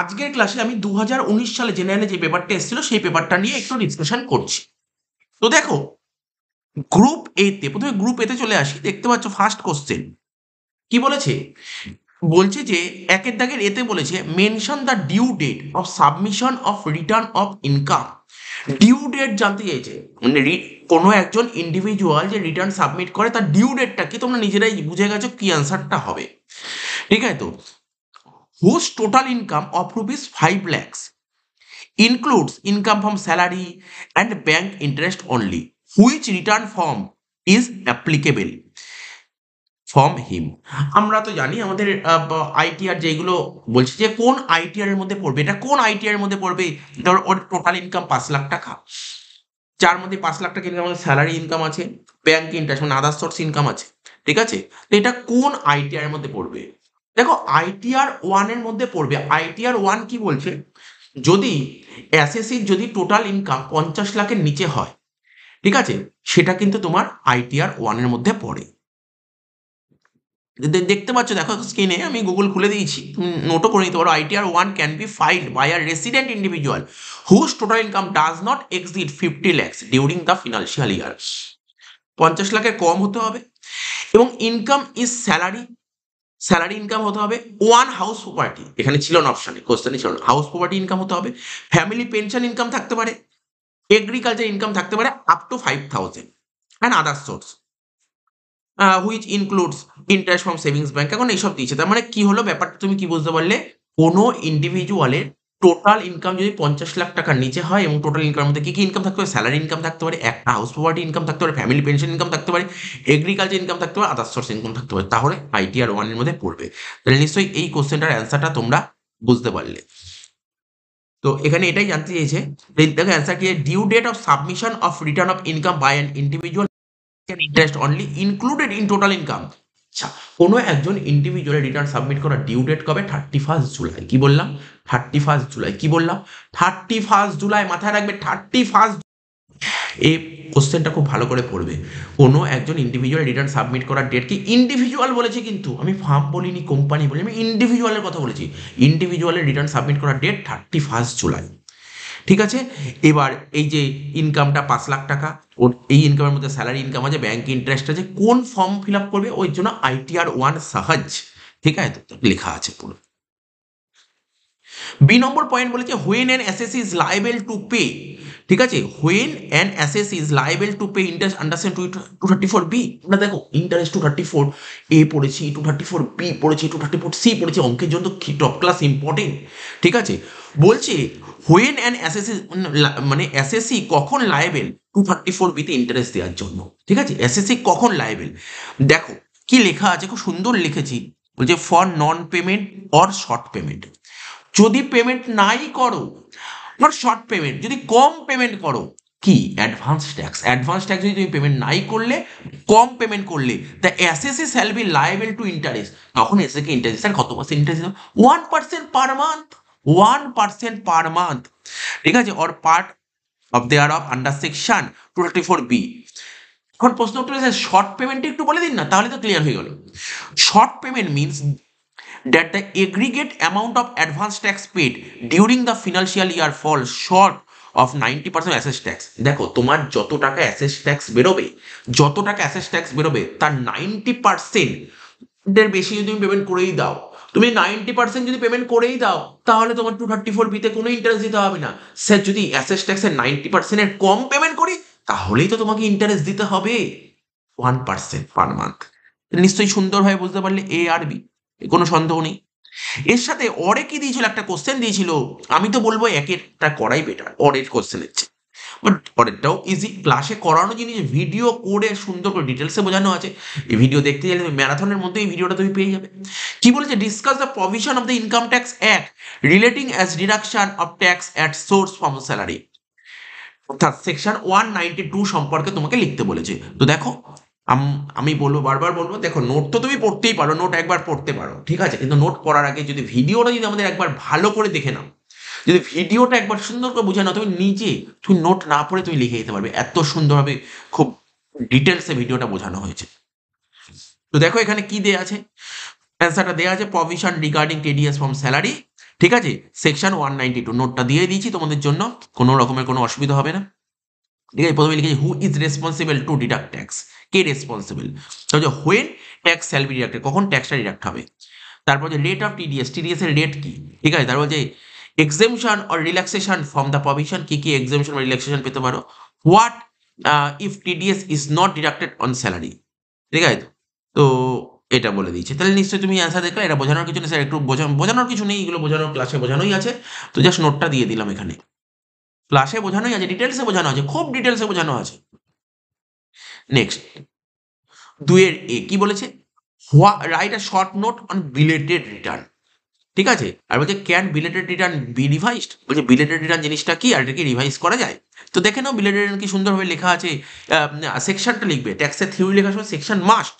আজকের ক্লাসে আমি 2019 সালে জেনারেলে যে পেপারটা এসেছিল সেই পেপারটা নিয়ে একটু ডিসকাশন করছি। তো দেখো, গ্রুপ এ তে প্রথমে গ্রুপ এ তে চলে আসি। দেখতে পাচ্ছ ফার্স্ট কোশ্চেন কি বলেছে? বলছে যে একের দাগের এতে বলেছে mention the due date of submission of return of income. Due date জানতে চাইছে, মানে কোনো একজন ইন্ডিভিজুয়াল যে রিটার্ন সাবমিট করে তার ডিউ ডেটটা কি, তোমরা নিজেরাই বুঝে গেছো কি অ্যান্সারটা হবে। ঠিক আছে, তো whose total income of rupees 5 lakhs includes income from salary and bank interest only. Which return form is applicable from him? আমরা তো জানি আমাদের আইটিআর যেগুলো বলছে যে কোন আইটিআর এর মধ্যে পড়বে, এটা কোন আইটিআর এর মধ্যে পড়বে। ধর ওর টোটাল ইনকাম 5 লাখ টাকা, যার মধ্যে 5 লাখ টাকা ইনকাম আছে, স্যালারি ইনকাম আছে, ব্যাংক ইন্টারেস্ট মানে আদার সোর্স ইনকাম আছে। ঠিক আছে, তো এটা কোন আইটিআর এর মধ্যে পড়বে? দেখো, আইটিআর 1 এর মধ্যে পড়বে। আইটিআর 1 কি বলছে? যদি এসএসসির যদি টোটাল ইনকাম 50 লাখের নিচে হয়, ঠিক আছে, সেটা কিন্তু তোমার আইটিআর 1 এর মধ্যে পড়ে। দেখতে পাচ্ছ, দেখো স্ক্রিনে আমি গুগল খুলে দিয়েছি, তুমি নোটও করে নিতে পারো। ITR 1 can be filed by a resident individual whose total income does not exceed 50 lakhs during the financial year. 50 লাখের কম হতে হবে এবং income is salary, salary income হতে হবে। ওয়ান হাউস প্রপার্টি, এখানে ছিল না অপশানে, কোশ্চেনে ছিল না, হাউস প্রপার্টি ইনকাম হতে হবে। ফ্যামিলি পেনশন ইনকাম থাকতে পারে, এগ্রিকালচার ইনকাম থাকতে পারে up to 5,000 and other source which includes interest from savings bank. এখন এইসব দিয়েছে, তার মানে কি হলো ব্যাপারটা, তুমি কি বুঝতে পারলে? কোনো ইন্ডিভিজুয়ালের টোটাল ইনকাম যদি 50 লাখ টাকার নিচে হয় এবং টোটাল ইনকামের মধ্যে কি কি ইনকাম থাকতে পারে? স্যালারি ইনকাম থাকতে পারে, একটা হাউস প্রপার্টি ইনকাম থাকতে পারে, ফ্যামিলি পেনশন ইনকাম থাকতে পারে, এগ্রিকালচার ইনকাম থাকতে পারে, আদার সোর্স ইনকাম থাকতে পারে, তাহলে আইটিআর 1 এর মধ্যে পড়বে। তাহলে নিশ্চয়ই এই কোশ্চেনটার অ্যান্সারটা তোমরা বুঝতে পারলে। তো এখানে এটাই জানতে চেয়েছে, দেখো অ্যান্সার কি, due date of submission of return of income by an individual interest only included in total income. আচ্ছা, কোনো একজন ইন্ডিভিজুয়ালের রিটার্ন সাবমিট করার ডিউ ডেট কবে? 31 জুলাই। কি বললাম? 31 জুলাই। কি বললাম? 31 জুলাই। মাথায় রাখবে 31। এই কোশ্চেনটা খুব ভালো করে পড়বে। কোনো একজন ইন্ডিভিজুয়াল রিটার্ন সাবমিট করার ডেট কি, ইন্ডিভিজুয়াল বলেছে কিন্তু, আমি ফার্ম বলিনি, কোম্পানি বলিনি, আমি ইন্ডিভিজুয়ালের কথা বলেছি। ইন্ডিভিজুয়ালের রিটার্ন সাবমিট করার ডেট 31 জুলাই। ঠিক আছে, এবার এই যে ইনকামটা 5 লাখ টাকা, ওর এই ইনকামের মধ্যে স্যালারি ইনকাম আছে, ব্যাংক ইন্টারেস্ট আছে, কোন ফর্ম ফিল আপ করবে? ওই জন্য আইটিআর 1 সহজ। ঠিক আছে, তো লেখা আছে পুরো। বি নম্বর পয়েন্ট বলেছে when an assessee is liable to pay. ঠিক আছে, when an assessee is liable to pay interest understand 234 B. আমরা দেখো ইন্টারেস্ট 234 এ পড়েছি, 234 বি পড়েছি, 234 সি পড়েছি, অঙ্কের জন্য টপ ক্লাস ইম্পর্টেন্ট। ঠিক আছে, বলছে হোয়েন অ্যান এসএসসি মানে এসএসসি কখন লাইবেল 234 বিতে ইন্টারেস্ট দেওয়ার জন্য। ঠিক আছে, এসএসসি কখন লাইবেল, দেখো কি লেখা আছে, খুব সুন্দর লিখেছি। বলছে for non payment or short payment. যদি পেমেন্ট নাই করো, নট শর্ট পেমেন্ট, যদি কম পেমেন্ট করো, কি অ্যাডভান্স ট্যাক্স, অ্যাডভান্স ট্যাক্স যদি তুমি পেমেন্ট নাই করলে, কম পেমেন্ট করলে, the assessee shall be liable to interest. তখন এসএসসি কে ইন্টারেস্ট, স্যার কত percent interest? 1% per month, 1% per month. ঠিক আছে, or part of thereof under section 234 B. এখন প্রশ্ন উত্তর, শর্ট পেমেন্ট একটু বলে দিন না, তাহলে তো ক্লিয়ার হয়ে গেল। Short payment means that the aggregate amount of advance tax paid during the financial year falls short of 90% assess tax. দেখো তোমার যত টাকা অ্যাসেস ট্যাক্স বেরোবে, যত টাকা অ্যাসেস ট্যাক্স বেরোবে তার 90% এর বেশি যদি তুমি পেমেন্ট করেই দাও, তুমি 90% যদি পেমেন্ট করেই দাও, তাহলে তোমার 234 বিতে কোনো ইন্টারেস্ট দিতে হবে না। স্যার যদি অ্যাসেস ট্যাক্সের 90% কম পেমেন্ট করি, তাহলেই তো তোমাকে ইন্টারেস্ট দিতে হবে 1% পার মান্থ। নিশ্চয়ই সুন্দরভাবে বুঝতে পারলে এ আর বি, কোনো সন্দেহ নেই। এর সাথে অরে কি দিয়েছিল, একটা কোশ্চেন দিয়েছিল, আমি তো বলবো একেরটা করাই বেটার অরের কোশ্চেনের চেয়ে, বাট পরেরটাও ইজি। ক্লাসে করানো জিনিস ভিডিও করে সুন্দর করে ডিটেলসে বোঝানো আছে। এই ভিডিও দেখতে গেলে ম্যারাথনের মধ্যে এই ভিডিওটা তুমি পেয়ে যাবে। কি বলেছে? Discuss the provision of the income tax act relating as deduction of tax at source from salary. অর্থাৎ সেকশন 192 সম্পর্কে তোমাকে লিখতে বলেছে। তো দেখো আমি বলবো, বারবার বলবো, দেখো নোট তো তুমি পড়তেই পারো, নোট একবার পড়তে পারো, ঠিক আছে, কিন্তু নোট পড়ার আগে যদি ভিডিওটা যদি আমাদের একবার ভালো করে দেখে নাও, যদি ভিডিওটা একবার সুন্দর করে বুঝে নাও, তুমি নিজে তুমি নোট না পড়ে তুমি লিখে দিতে পারবে, এত সুন্দরভাবে খুব ডিটেলসে ভিডিওটা বোঝানো হয়েছে। তো দেখো এখানে কি দেয়া আছে, অ্যান্সারটা দেয়া আছে provision regarding TDS from salary. ঠিক আছে, সেকশন 192 নোটটা দিয়ে দিয়েছি তোমাদের জন্য, কোনো রকমের কোনো অসুবিধা হবে না। ঠিক আছে, প্রথমে লিখেছি who is responsible to deduct tax, কে রেসপন্সিবল, তাহলে when tax shall be deducted, কখন ট্যাক্সটা ডিডাক্ট হবে। তারপর যে রেট অফ টিডিএস, টিডিএস এর রেট কি, ঠিক আছে, তারপর যে exemption or relaxation from the provision, কি কি এক্সেমশন বা রিল্যাক্সেশন পেতে পারো, what if TDS is not deducted on salary, ঠিক আছে। তো এটা বলে দিয়েছে, তাহলে নিশ্চয়ই তুমি অ্যান্সার দেখলে, এটা বোঝানোর কিছু নেই স্যার, একটু বোঝানোর কিছু নেই, এগুলো বোঝানোর ক্লাসে বোঝানোই আছে, তো জাস্ট নোটটা দিয়ে দিলাম এখানে, ক্লাসে বোঝানোই আছে, ডিটেলসে বোঝানো আছে, খুব ডিটেলসে বোঝানো আছে। নেক্সট, দুয়ের এ কি বলেছে, write a short note on belated return, ঠিক আছে, আর বলছে can belated return be revised, বলছে বিলেটেড রিটার্ন জিনিসটা কি আর এটা কি রিভাইজ করা যায়। তো দেখে নাও বিলেটেড রিটার্ন কি সুন্দরভাবে লেখা আছে, সেকশনটা লিখবে, ট্যাক্সের থিওরি লেখার সময় সেকশন মাস্ট,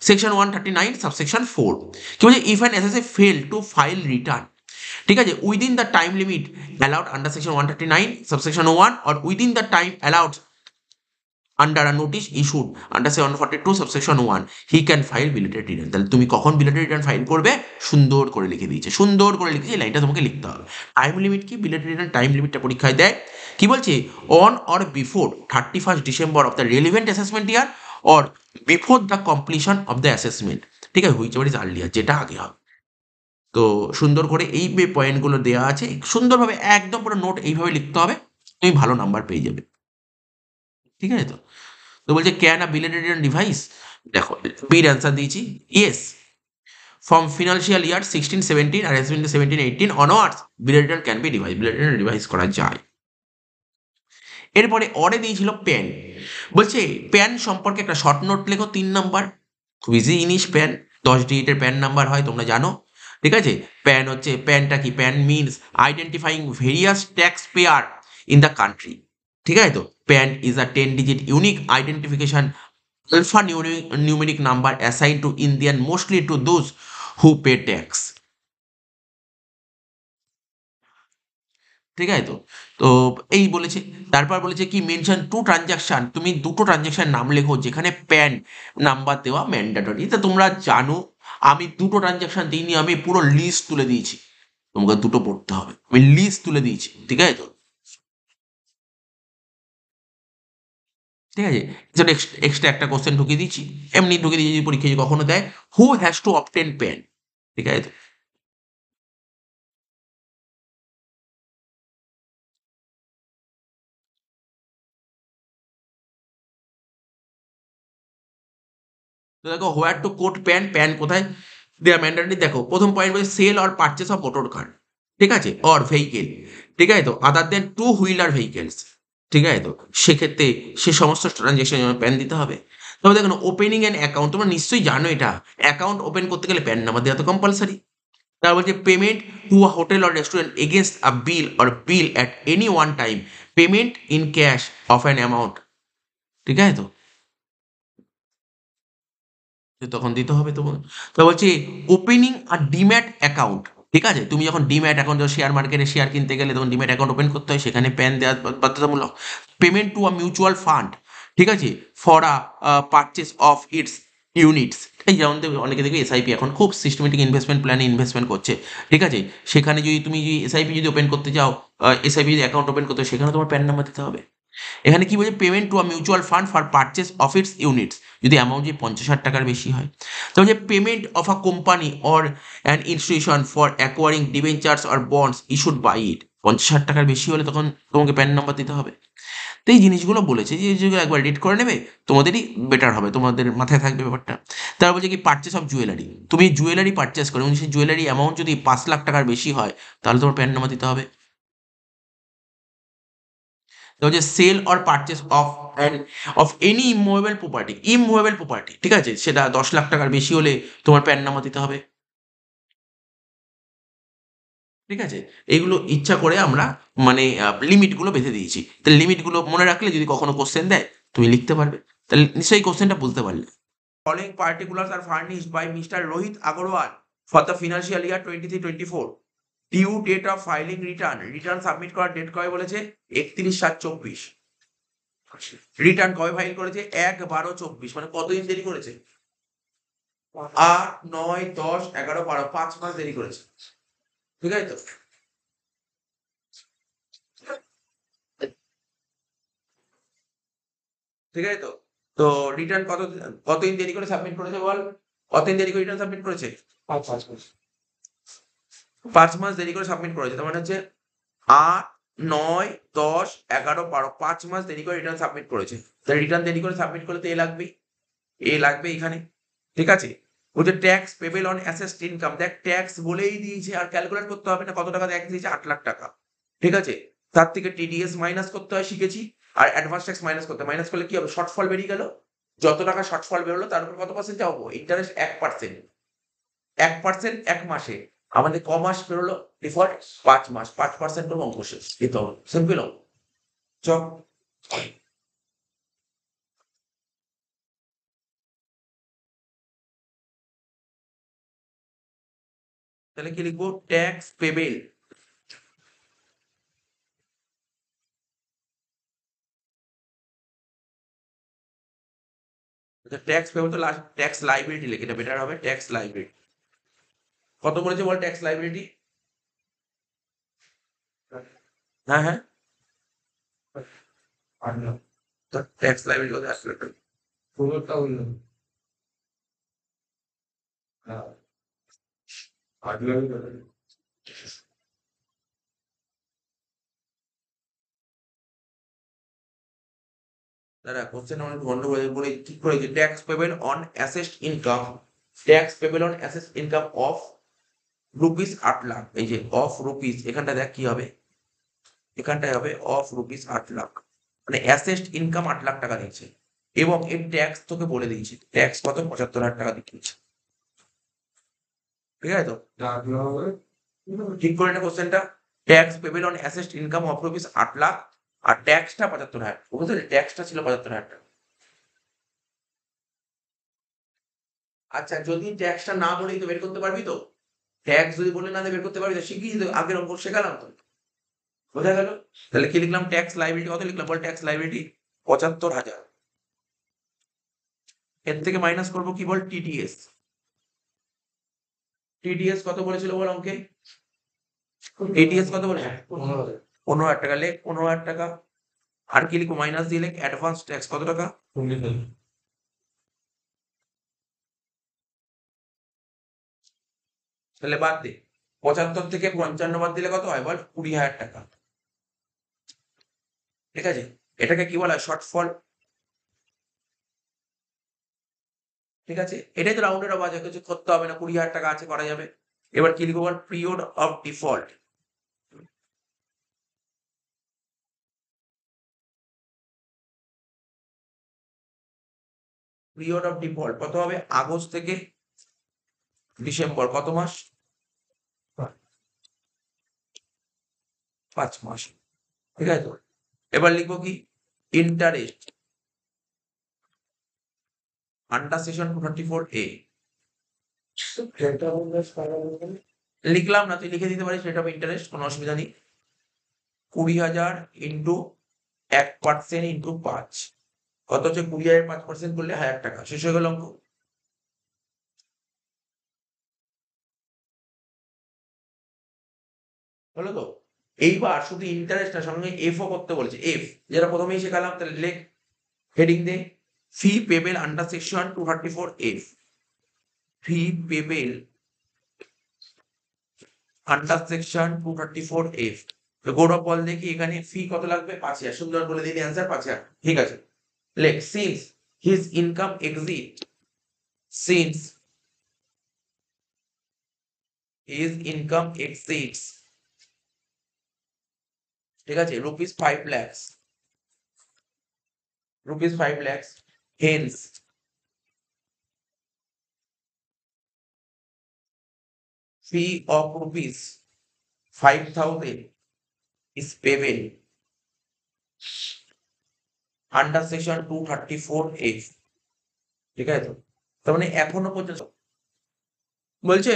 সেকশন 139 সাবসেকশন 4, কি বলছে if an SSA fail to file return, ঠিক আছে, within the time limit allowed under section 139 subsection 1 or within the time allowed under a notice issued under 142 subsection 1 he can file belated return. তাহলে তুমি কখন belated return file করবে, সুন্দর করে লিখে দিয়েছে, সুন্দর করে লিখেছে, এই লাইনটা তোমাকে লিখতে হবে। টাইম লিমিট কি, বিলেটেড রিটার্ন টাইম লিমিটটা পরীক্ষায় দেয়, কি বলছে on or before 31 December of the relevant assessment year or before the completion of the assessment, ঠিক আছে, হুইচ এভার ইজ আর্লিয়ার, যেটা আগে হবে। তো সুন্দর করে এই পয়েন্টগুলো দেওয়া আছে, সুন্দরভাবে একদম পুরো নোট এইভাবে লিখতে হবে, তুমি ভালো নাম্বার পেয়ে যাবে, ঠিক আছে। তো তো বলছে ক্যান আ বিলেটেড রিটার্ন ডিভাইস, দেখো বির অ্যান্সার দিয়েছি ইয়েস, ফ্রম ফিনান্সিয়াল ইয়ার 16-17 আর এস 17-18 onwards belated return can be ডিভাইস, বিলেটেড রিটার্ন ডিভাইস করা যায়। এরপরে অরে দিয়েছিল প্যান, বলছে প্যান সম্পর্কে একটা শর্ট নোট লেখো 3 নাম্বার, খুব ইজি জিনিস, প্যান 10 ডিজিটের প্যান নাম্বার হয় তোমরা জানো, ঠিক আছে। প্যান হচ্ছে, প্যানটা কি, pan means identifying various tax payer in the country, ঠিক আছে। তো pen is a 10 digit unique identification alphanumeric number assigned to Indian mostly to those who pay tax, ঠিক আছে। তো তো এই বলেছে, তারপর বলেছে কি মেনশন টু ট্রানজাকশন, তুমি দুটো ট্রানজাকশন নাম লেখো যেখানে প্যান নাম্বার দেওয়া ম্যান্ডেটরি, তো তোমরা জানো আমি দুটো ট্রানজাকশন দিইনি, আমি পুরো লিস্ট তুলে দিয়েছি, তোমাকে দুটো পড়তে হবে, আমি লিস্ট তুলে দিয়েছি, ঠিক আছে। তো ঠিক আছে, এক্সট্রা একটা কোশ্চেন ঢুকিয়ে দিচ্ছি, এমনি ঢুকিয়ে দিয়েছি, যদি পরীক্ষা যদি কখনো দেয়, who has to obtain PAN, ঠিক আছে। তো দেখো where to quote PAN, PAN কোথায় দেওয়া ম্যান্ডেটরি, দেখো প্রথম পয়েন্ট বলছে sale or purchase of motor car, ঠিক আছে, অর ভেহিকেল, ঠিক আছে, তো other than two wheeler vehicles, ঠিক আছে। তো সেক্ষেত্রে সে সমস্ত ট্রানজ্যাকশন প্যান দিতে হবে। তবে দেখো ওপেনিং অ্যান অ্যাকাউন্ট, তোমরা নিশ্চয়ই জানো এটা, অ্যাকাউন্ট ওপেন করতে গেলে প্যান নাম্বার দেওয়া তো কম্পালসারি। তারপর বলছে payment to a hotel or restaurant against a bill or bill at any one time, payment in cash of an amount, ঠিক আছে। তো তো তখন দিতে হবে তোমার। তো বলছি ওপেনিং আর ডিম্যাট অ্যাকাউন্ট, ঠিক আছে, তুমি যখন ডিম্যাট অ্যাকাউন্ট, শেয়ার মার্কেটে শেয়ার কিনতে গেলে তখন ডিম্যাট অ্যাকাউন্ট ওপেন করতে হয়, সেখানে প্যান দেওয়া বাধ্যতামূলক। Payment to a mutual fund, ঠিক আছে, for a purchase of its units, এই যেমন অনেকে দেখবে এসআইপি এখন খুব সিস্টেমেটিক ইনভেস্টমেন্ট প্ল্যানে ইনভেস্টমেন্ট করছে, ঠিক আছে, সেখানে যদি তুমি যদি এসআইপি যদি ওপেন করতে চাও, এসআইপি যদি অ্যাকাউন্ট ওপেন করতে হয়, সেখানে তোমার প্যান নাম্বার দিতে হবে। এখানে কি বলছে payment to a mutual fund for purchase of its units, যদি অ্যামাউন্ট যদি 50,000 টাকার বেশি হয়। তো যে payment of a company or an institution for acquiring debentures or bonds issued by it, 50,000 টাকার বেশি হলে তখন তোমাকে প্যান নাম্বার দিতে হবে। তো এই জিনিসগুলো বলেছে, যে জিনিসগুলো একবার রিড করে নেবে, তোমাদেরই বেটার হবে, তোমাদের মাথায় থাকবে ব্যাপারটা। তারপর বলছে কি পারচেস অফ জুয়েলারি, তুমি জুয়েলারি পারচেস করো এবং সেই জুয়েলারি অ্যামাউন্ট যদি 5,00,000 টাকার বেশি হয়, তাহলে তোমার প্যান নাম্বার দিতে হবে। তো যে sale or purchase of and of any immovable property, immovable property, ঠিক আছে, সেটা 10,00,000 টাকার বেশি হলে তোমার প্যান নাম্বার দিতে হবে, ঠিক আছে। এগুলো ইচ্ছা করে আমরা মানে লিমিটগুলো বেঁধে দিয়েছি, তাহলে লিমিটগুলো মনে রাখলে যদি কখনো কোশ্চেন দেয় তুমি লিখতে পারবে, তাহলে নিশ্চয়ই কোশ্চেনটা বুঝতে পারলে। Following particulars are furnished by Mister Rohit Agarwal for the financial year 23-24, due date of filing return, return submit করার ডেট কবে বলেছে 31/7/24, রিটার্ন কবে ফাইল করেছে 1/12/24, মানে কতদিন দেরি করেছে, 8, 9, 10, 11, 12, 5 মাস দেরি করেছে, ঠিক আছে। তো ঠিক আছে তো? তো রিটার্ন কতদিন দেরি করে সাবমিট করেছে বল? কতদিন দেরি করে রিটার্ন সাবমিট করেছে? 5 মাস দেরি করে সাবমিট করেছে। তার মানে হচ্ছে 8, 9, 10, 11, 12 5 মাস দেরি করে রিটার্ন সাবমিট করেছে। তাহলে রিটার্ন দেরি করে সাবমিট করলে তো এ লাগবে এখানে। ঠিক আছে? বলছে tax payable on assessed income. দেখ ট্যাক্স বলেই দিয়েছে, আর ক্যালকুলেট করতে হবে না কত টাকা ট্যাক্স দিয়েছে, 8 লাখ টাকা। ঠিক আছে? তার থেকে টিডিএস মাইনাস করতে হয় শিখেছি, আর অ্যাডভান্স ট্যাক্স মাইনাস করতে হয়। মাইনাস করলে কি হবে? শর্টফল বেরিয়ে গেল। যত টাকা শর্টফল বেরোলো তার উপর কত পার্সেন্ট যাবো? ইন্টারেস্ট 1%। 1% 1 মাসে। আমাদের ক মাস বেরোলো? ডিফল্ট 5 মাস। 5% করবো, অঙ্ক শেষ। এই তো সিম্পল অঙ্ক। চ তাহলে কি লিখবো? Tax payable. ট্যাক্স পেবেল তো লাস্ট ট্যাক্স লাইবিলিটি লিখে, এটা বেটার হবে। ট্যাক্স লাইবিলিটি কত বলেছে বল? ট্যাক্স লাইবিলিটি, হ্যাঁ হ্যাঁ, তো ট্যাক্স লাইবিলিটি কত আসলে? দাঁড়া, কোশ্চেন আমার গন্ডগোল বলে ঠিক করেছে। Tax payable on assessed income, tax payable on assessed income of rupees 8 lakh. এই যে অফ রুপিস, এখানটা দেখ কি হবে, এখানটায় হবে অফ রুপিস 8 লাখ, মানে অ্যাসেসড ইনকাম 8 লাখ টাকা দিয়েছে, এবং এর ট্যাক্স তোকে বলে দিয়েছে ট্যাক্স কত, 75,000 টাকা দিচ্ছে। ঠিক আছে তো? ঠিক করে না কোশ্চেনটা। Tax payable on assessed income of rupees 8 lakh, আর ট্যাক্সটা 75,000। বুঝলি, ট্যাক্সটা ছিল 75,000 টাকা। আচ্ছা, যদি ট্যাক্সটা না বলেই তো বের করতে পারবি তো? ট্যাক্স যদি বলে না বের করতে পারবি তো? শিখিয়ে তো, আগের অঙ্ক শেখালাম তো। বোঝা গেল? তাহলে কি লিখলাম? ট্যাক্স লাইবিলিটি কত লিখলাম বল? Tax liability 75,000। এর থেকে মাইনাস করবো কি বল? টিডিএস। টিডিএস কত বলেছিল বল অঙ্কে? টিডিএস কত বলে? 15,000 টাকা। লেখ 15,000 টাকা। আর কি লিখবো? মাইনাস দিয়ে লেখ অ্যাডভান্স ট্যাক্স কত টাকা? তাহলে বাদ দে। 75 থেকে 55 বাদ দিলে কত হয় বল? 20,000 টাকা। ঠিক আছে? এটাকে কি বলা হয়? শর্টফল। ঠিক আছে? এটাই তো রাউন্ডেড অফ আছে, কিছু করতে হবে না, 20,000 টাকা আছে, করা যাবে। এবার কি লিখবো বল? Period of default. Period of default কত হবে? আগস্ট থেকে ডিসেম্বর, কত মাস? 5 মাস। ঠিক আছে তো? এবার লিখবো কি? Interest under section 234A। লিখলাম না, তুই লিখে দিতে পারিস রেট অফ ইন্টারেস্ট, কোনো অসুবিধা নেই। 20,000 ইন্টু 1% ইন্টু 5, কত হচ্ছে? 20,000 5% করলে 1,000 টাকা। শেষ হয়ে গেল অঙ্ক। হলো তো? এইবার শুধু ইন্টারেস্ট না, সঙ্গে এফ ও করতে বলেছে। এফ যেটা প্রথমেই শেখালাম, তাহলে লেখ হেডিং দে, ফি পেবেল আন্ডার সেকশন 234F। ফি পেবেল আন্ডার সেকশন 234F। তো গৌরব বল দেখি এখানে ফি কত লাগবে? 5,000। সুন্দর বলে দিলি অ্যান্সার 5,000। ঠিক আছে, লেখ since his income exceed, since his income exceeds, ঠিক আছে, rupees 5 lakhs, rupees 5 lakhs, hence fee of rupees 5,000 is payable under section 234F। ঠিক আছে তো? তার মানে এখনো পর্যন্ত বলছে,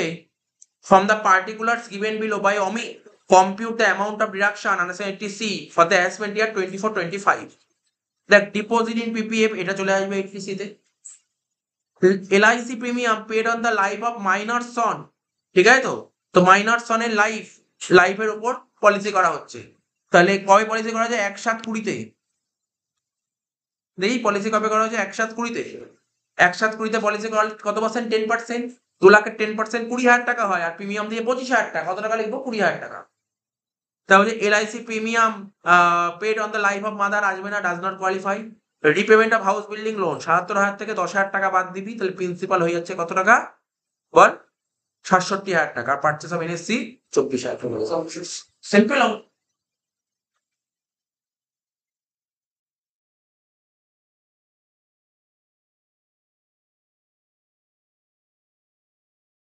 from the particulars given below by OMI, compute the amount of deduction under section 80C for the assessment year 24-25। দেখ deposit in PPF এটা চলে আসবে 80C তে। LIC premium paid on the life of minor son. ঠিক আছে তো? তো minor সনের লাইফের উপর পলিসি করা হচ্ছে। তাহলে কবে পলিসি করা যায়? 1/7/20-তে। দেখি পলিসি কবে করা হয়েছে, 1/7/20 1/7/20 পলিসি করা কত পার্সেন্ট, 10%। 2 লাখের 10% 20,000 টাকা হয়, আর প্রিমিয়াম দিয়ে 25,000 টাকা, কত টাকা লিখবো, 20,000 টাকা। তাহলে LIC premium paid on the life of mother আসবে না, does not qualify. Repayment of house building loan 77,000 থেকে 10,000 টাকা বাদ দিবি, তাহলে প্রিন্সিপাল হয়ে যাচ্ছে কত টাকা বল, 67,000 টাকা। পারচেস অফ এনএসসি 24,000 টাকা। সিম্পল।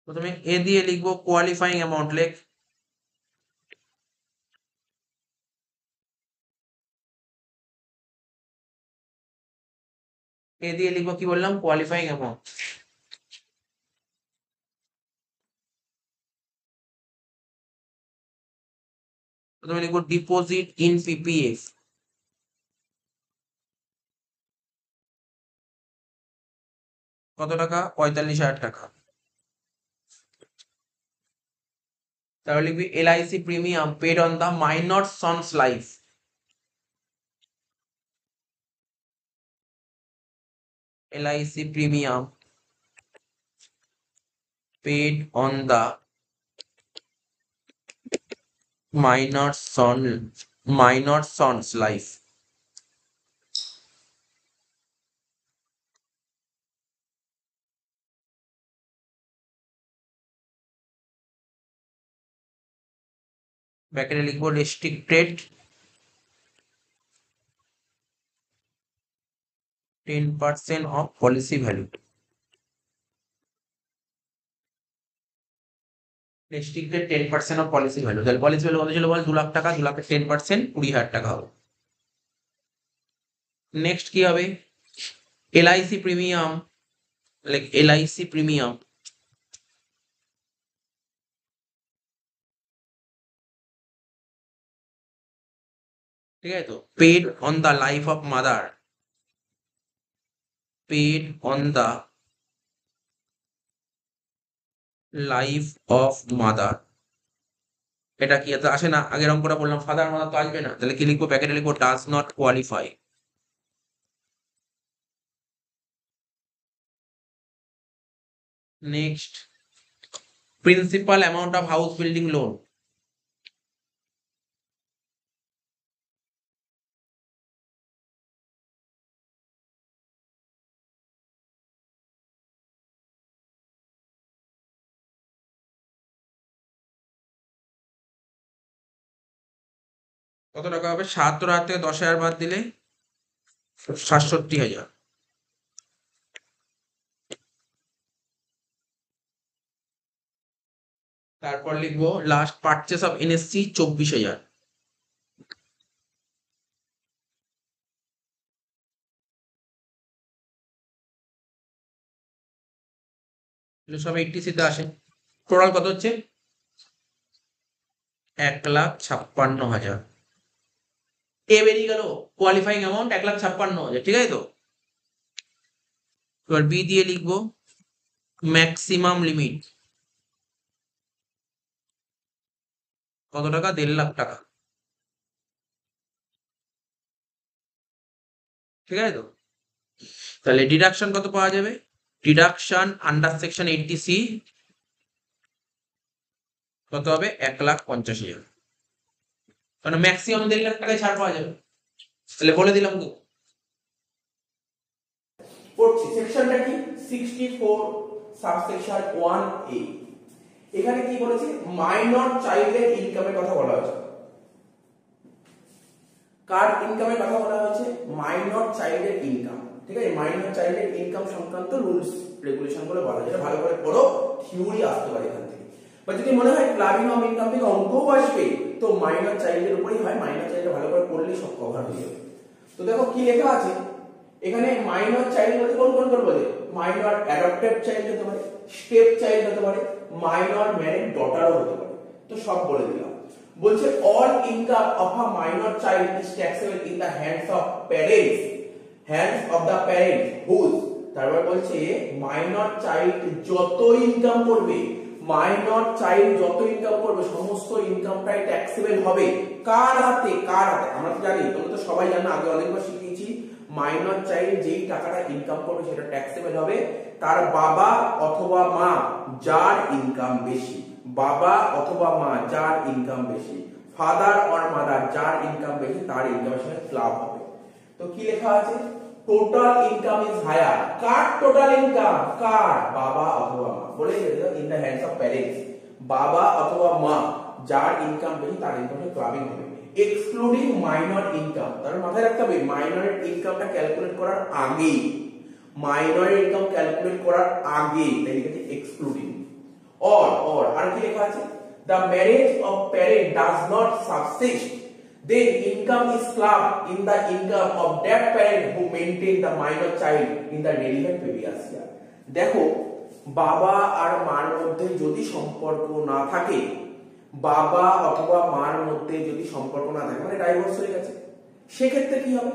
প্রথমে এ দিয়ে লিখবো কোয়ালিফাইং অ্যামাউন্ট, লেখ এ দিয়ে লিখবো কি বললাম, কোয়ালিফাইং অ্যামাউন্ট। প্রথমে লিখবো ডিপোজিট ইন পিপিএফ, কত টাকা, 45,000 টাকা। তাহলে লিখবি LIC premium paid on the minor son's life, LIC premium paid on the minor son's life. ব্র্যাকেটে লিখবো restricted 10% of policy value, restricted 10% of policy value. তাহলে পলিসি ভ্যালু কত ছিল বল, 2 লাখ টাকা, 2 লাখের 10% 20,000 টাকা হবে। নেক্সট কি হবে, LIC premium, like LIC premium ঠিক আছে তো, paid on the life of mother, paid on the life of mother. এটা কি এত আসে না, আগের অঙ্কটা বললাম ফাদার মাদার তো আসবে না, তাহলে কি লিখবো, প্যাকেটে লিখবো does not qualify. Next principal amount of house building loan, কত টাকা হবে, 77,000 থেকে 10,000 বাদ দিলে 67,000। তারপর লিখবো লাস্ট পারচেস অফ এনএসসি 24,000, সব 80 তে আসে। টোটাল কত হচ্ছে, 1,56,000। এ বেরিয়ে গেল, কোয়ালিফাইং অ্যামাউন্ট 1,56,000, ঠিক আছে তো। এবার বি দিয়ে লিখবো ম্যাক্সিমাম লিমিট, কত টাকা, 1.5 লাখ টাকা, ঠিক আছে তো। তাহলে ডিডাকশন কত পাওয়া যাবে, ডিডাকশন আন্ডার সেকশন 80C কত হবে, 1,50,000। কারণ ম্যাক্সিমাম 1.5 লাখ টাকায় ছাড় পাওয়া যাবে, তাহলে বলে দিলাম তো। পড়ছি সেকশনটা কি, 64 সাবসেকশন 1A। এখানে কি বলেছে, মাইনর চাইল্ডের ইনকামের কথা বলা হয়েছে। কার ইনকামের কথা বলা হয়েছে, মাইনর চাইল্ডের ইনকাম, ঠিক আছে। মাইনর চাইল্ডের ইনকাম সংক্রান্ত রুলস রেগুলেশন গুলো বলা হয়, যেটা ভালো করে পড়ো, থিওরি আসতে পারে এখান থেকে। বা যদি মনে হয় ক্লাবিং অফ ইনকাম থেকে অঙ্কও আসবে, তো মাইনর চাইল্ডের উপরই হয়, মাইনর চাইল্ড ভালো করে পড়লেই সব কভার হয়ে যাবে। তো দেখো কি লেখা আছে এখানে, মাইনর চাইল্ড বলতে কোন কোন বলে, মাইনর অ্যাডপ্টেড চাইল্ড হতে পারে, স্টেপ চাইল্ড হতে পারে, মাইনর ম্যারিড ডটারও হতে পারে। তো সব বলে দিলাম। বলছে all income of a minor child is taxable in the hands of parents, hands of the parents whose. তারপর বলছে মাইনর চাইল্ড যত ইনকাম করবে, মাইনর চাইল্ড যত ইনকাম করবে সমস্ত ইনকামটাই ট্যাক্সেবল হবে। কার হাতে, কার হাতে, আমরা তো জানি, তোমরা তো সবাই জানো, আগে অনেকবার শিখিয়েছি। মাইনর চাইল্ড যেই টাকাটা ইনকাম করবে সেটা ট্যাক্সেবল হবে তার বাবা অথবা মা যার ইনকাম বেশি, বাবা অথবা মা যার ইনকাম বেশি, ফাদার অর মাদার যার ইনকাম বেশি তার ইনকামের সঙ্গে ক্লাব হবে। তো কি লেখা আছে, টোটাল ইনকাম ইজ হায়ার, কার টোটাল ইনকাম, কার, বাবা অথবা মা, বলে in the hands of parents, বাবা অথবা মা যার ইনকাম বেশি তার ইনকামে ক্লাবিং হবে, এক্সক্লুডিং মাইনর ইনকাম। তাহলে মাথায় রাখতে হবে মাইনর ইনকামটা ক্যালকুলেট করার আগে, মাইনর ইনকাম ক্যালকুলেট করার আগে তাই লিখেছি এক্সক্লুডিং। or আর কি লেখা আছে, the marriage of parent does not subsist, then income is clubbed in the income of that parent who maintain the minor child in the relevant previous year। দেখো বাবা আর মার মধ্যে যদি সম্পর্ক না থাকে, বাবা অথবা মার মধ্যে যদি সম্পর্ক না থাকে মানে ডাইভোর্স হয়ে গেছে, সেক্ষেত্রে কি হবে,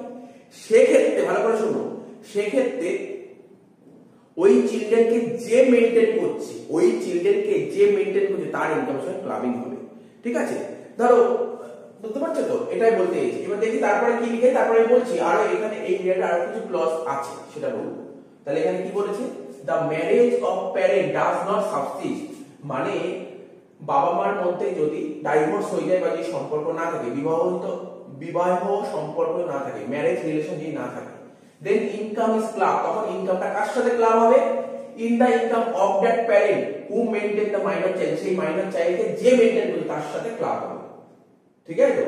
সেক্ষেত্রে ভালো করে শুনো, সেক্ষেত্রে ওই চিলড্রেনকে যে মেইনটেইন করছে, ওই চিলড্রেনকে যে মেইনটেইন করছে তার ইনকামের সঙ্গে ক্লাবিং হবে। ঠিক আছে, ধরো বুঝতে পারছো তো, এটাই বলতে চাইছি। এবার দেখি তারপরে কি লিখে, তারপরে বলছি আরো এখানে এই রিলেটেড আরো কিছু ক্লজ আছে সেটা বলবো। তাহলে এখানে কি বলেছে, the marriage of parent does not subsist, মানে বাবা মার মধ্যে যদি ডাইভোর্স হয়ে যায় বা যে সম্পর্ক না থাকে, বিবাহ সম্পর্ক না থাকে, ম্যারেজ রিলেশন যদি না থাকে, then income is club, তখন ইনকামটা কার সাথে ক্লাব হবে, in the income of that parent who maintain the minor child, সেই মাইনর চাইল্ডকে যে মেইনটেইন করে তার সাথে ক্লাব হবে। ঠিক আছে তো,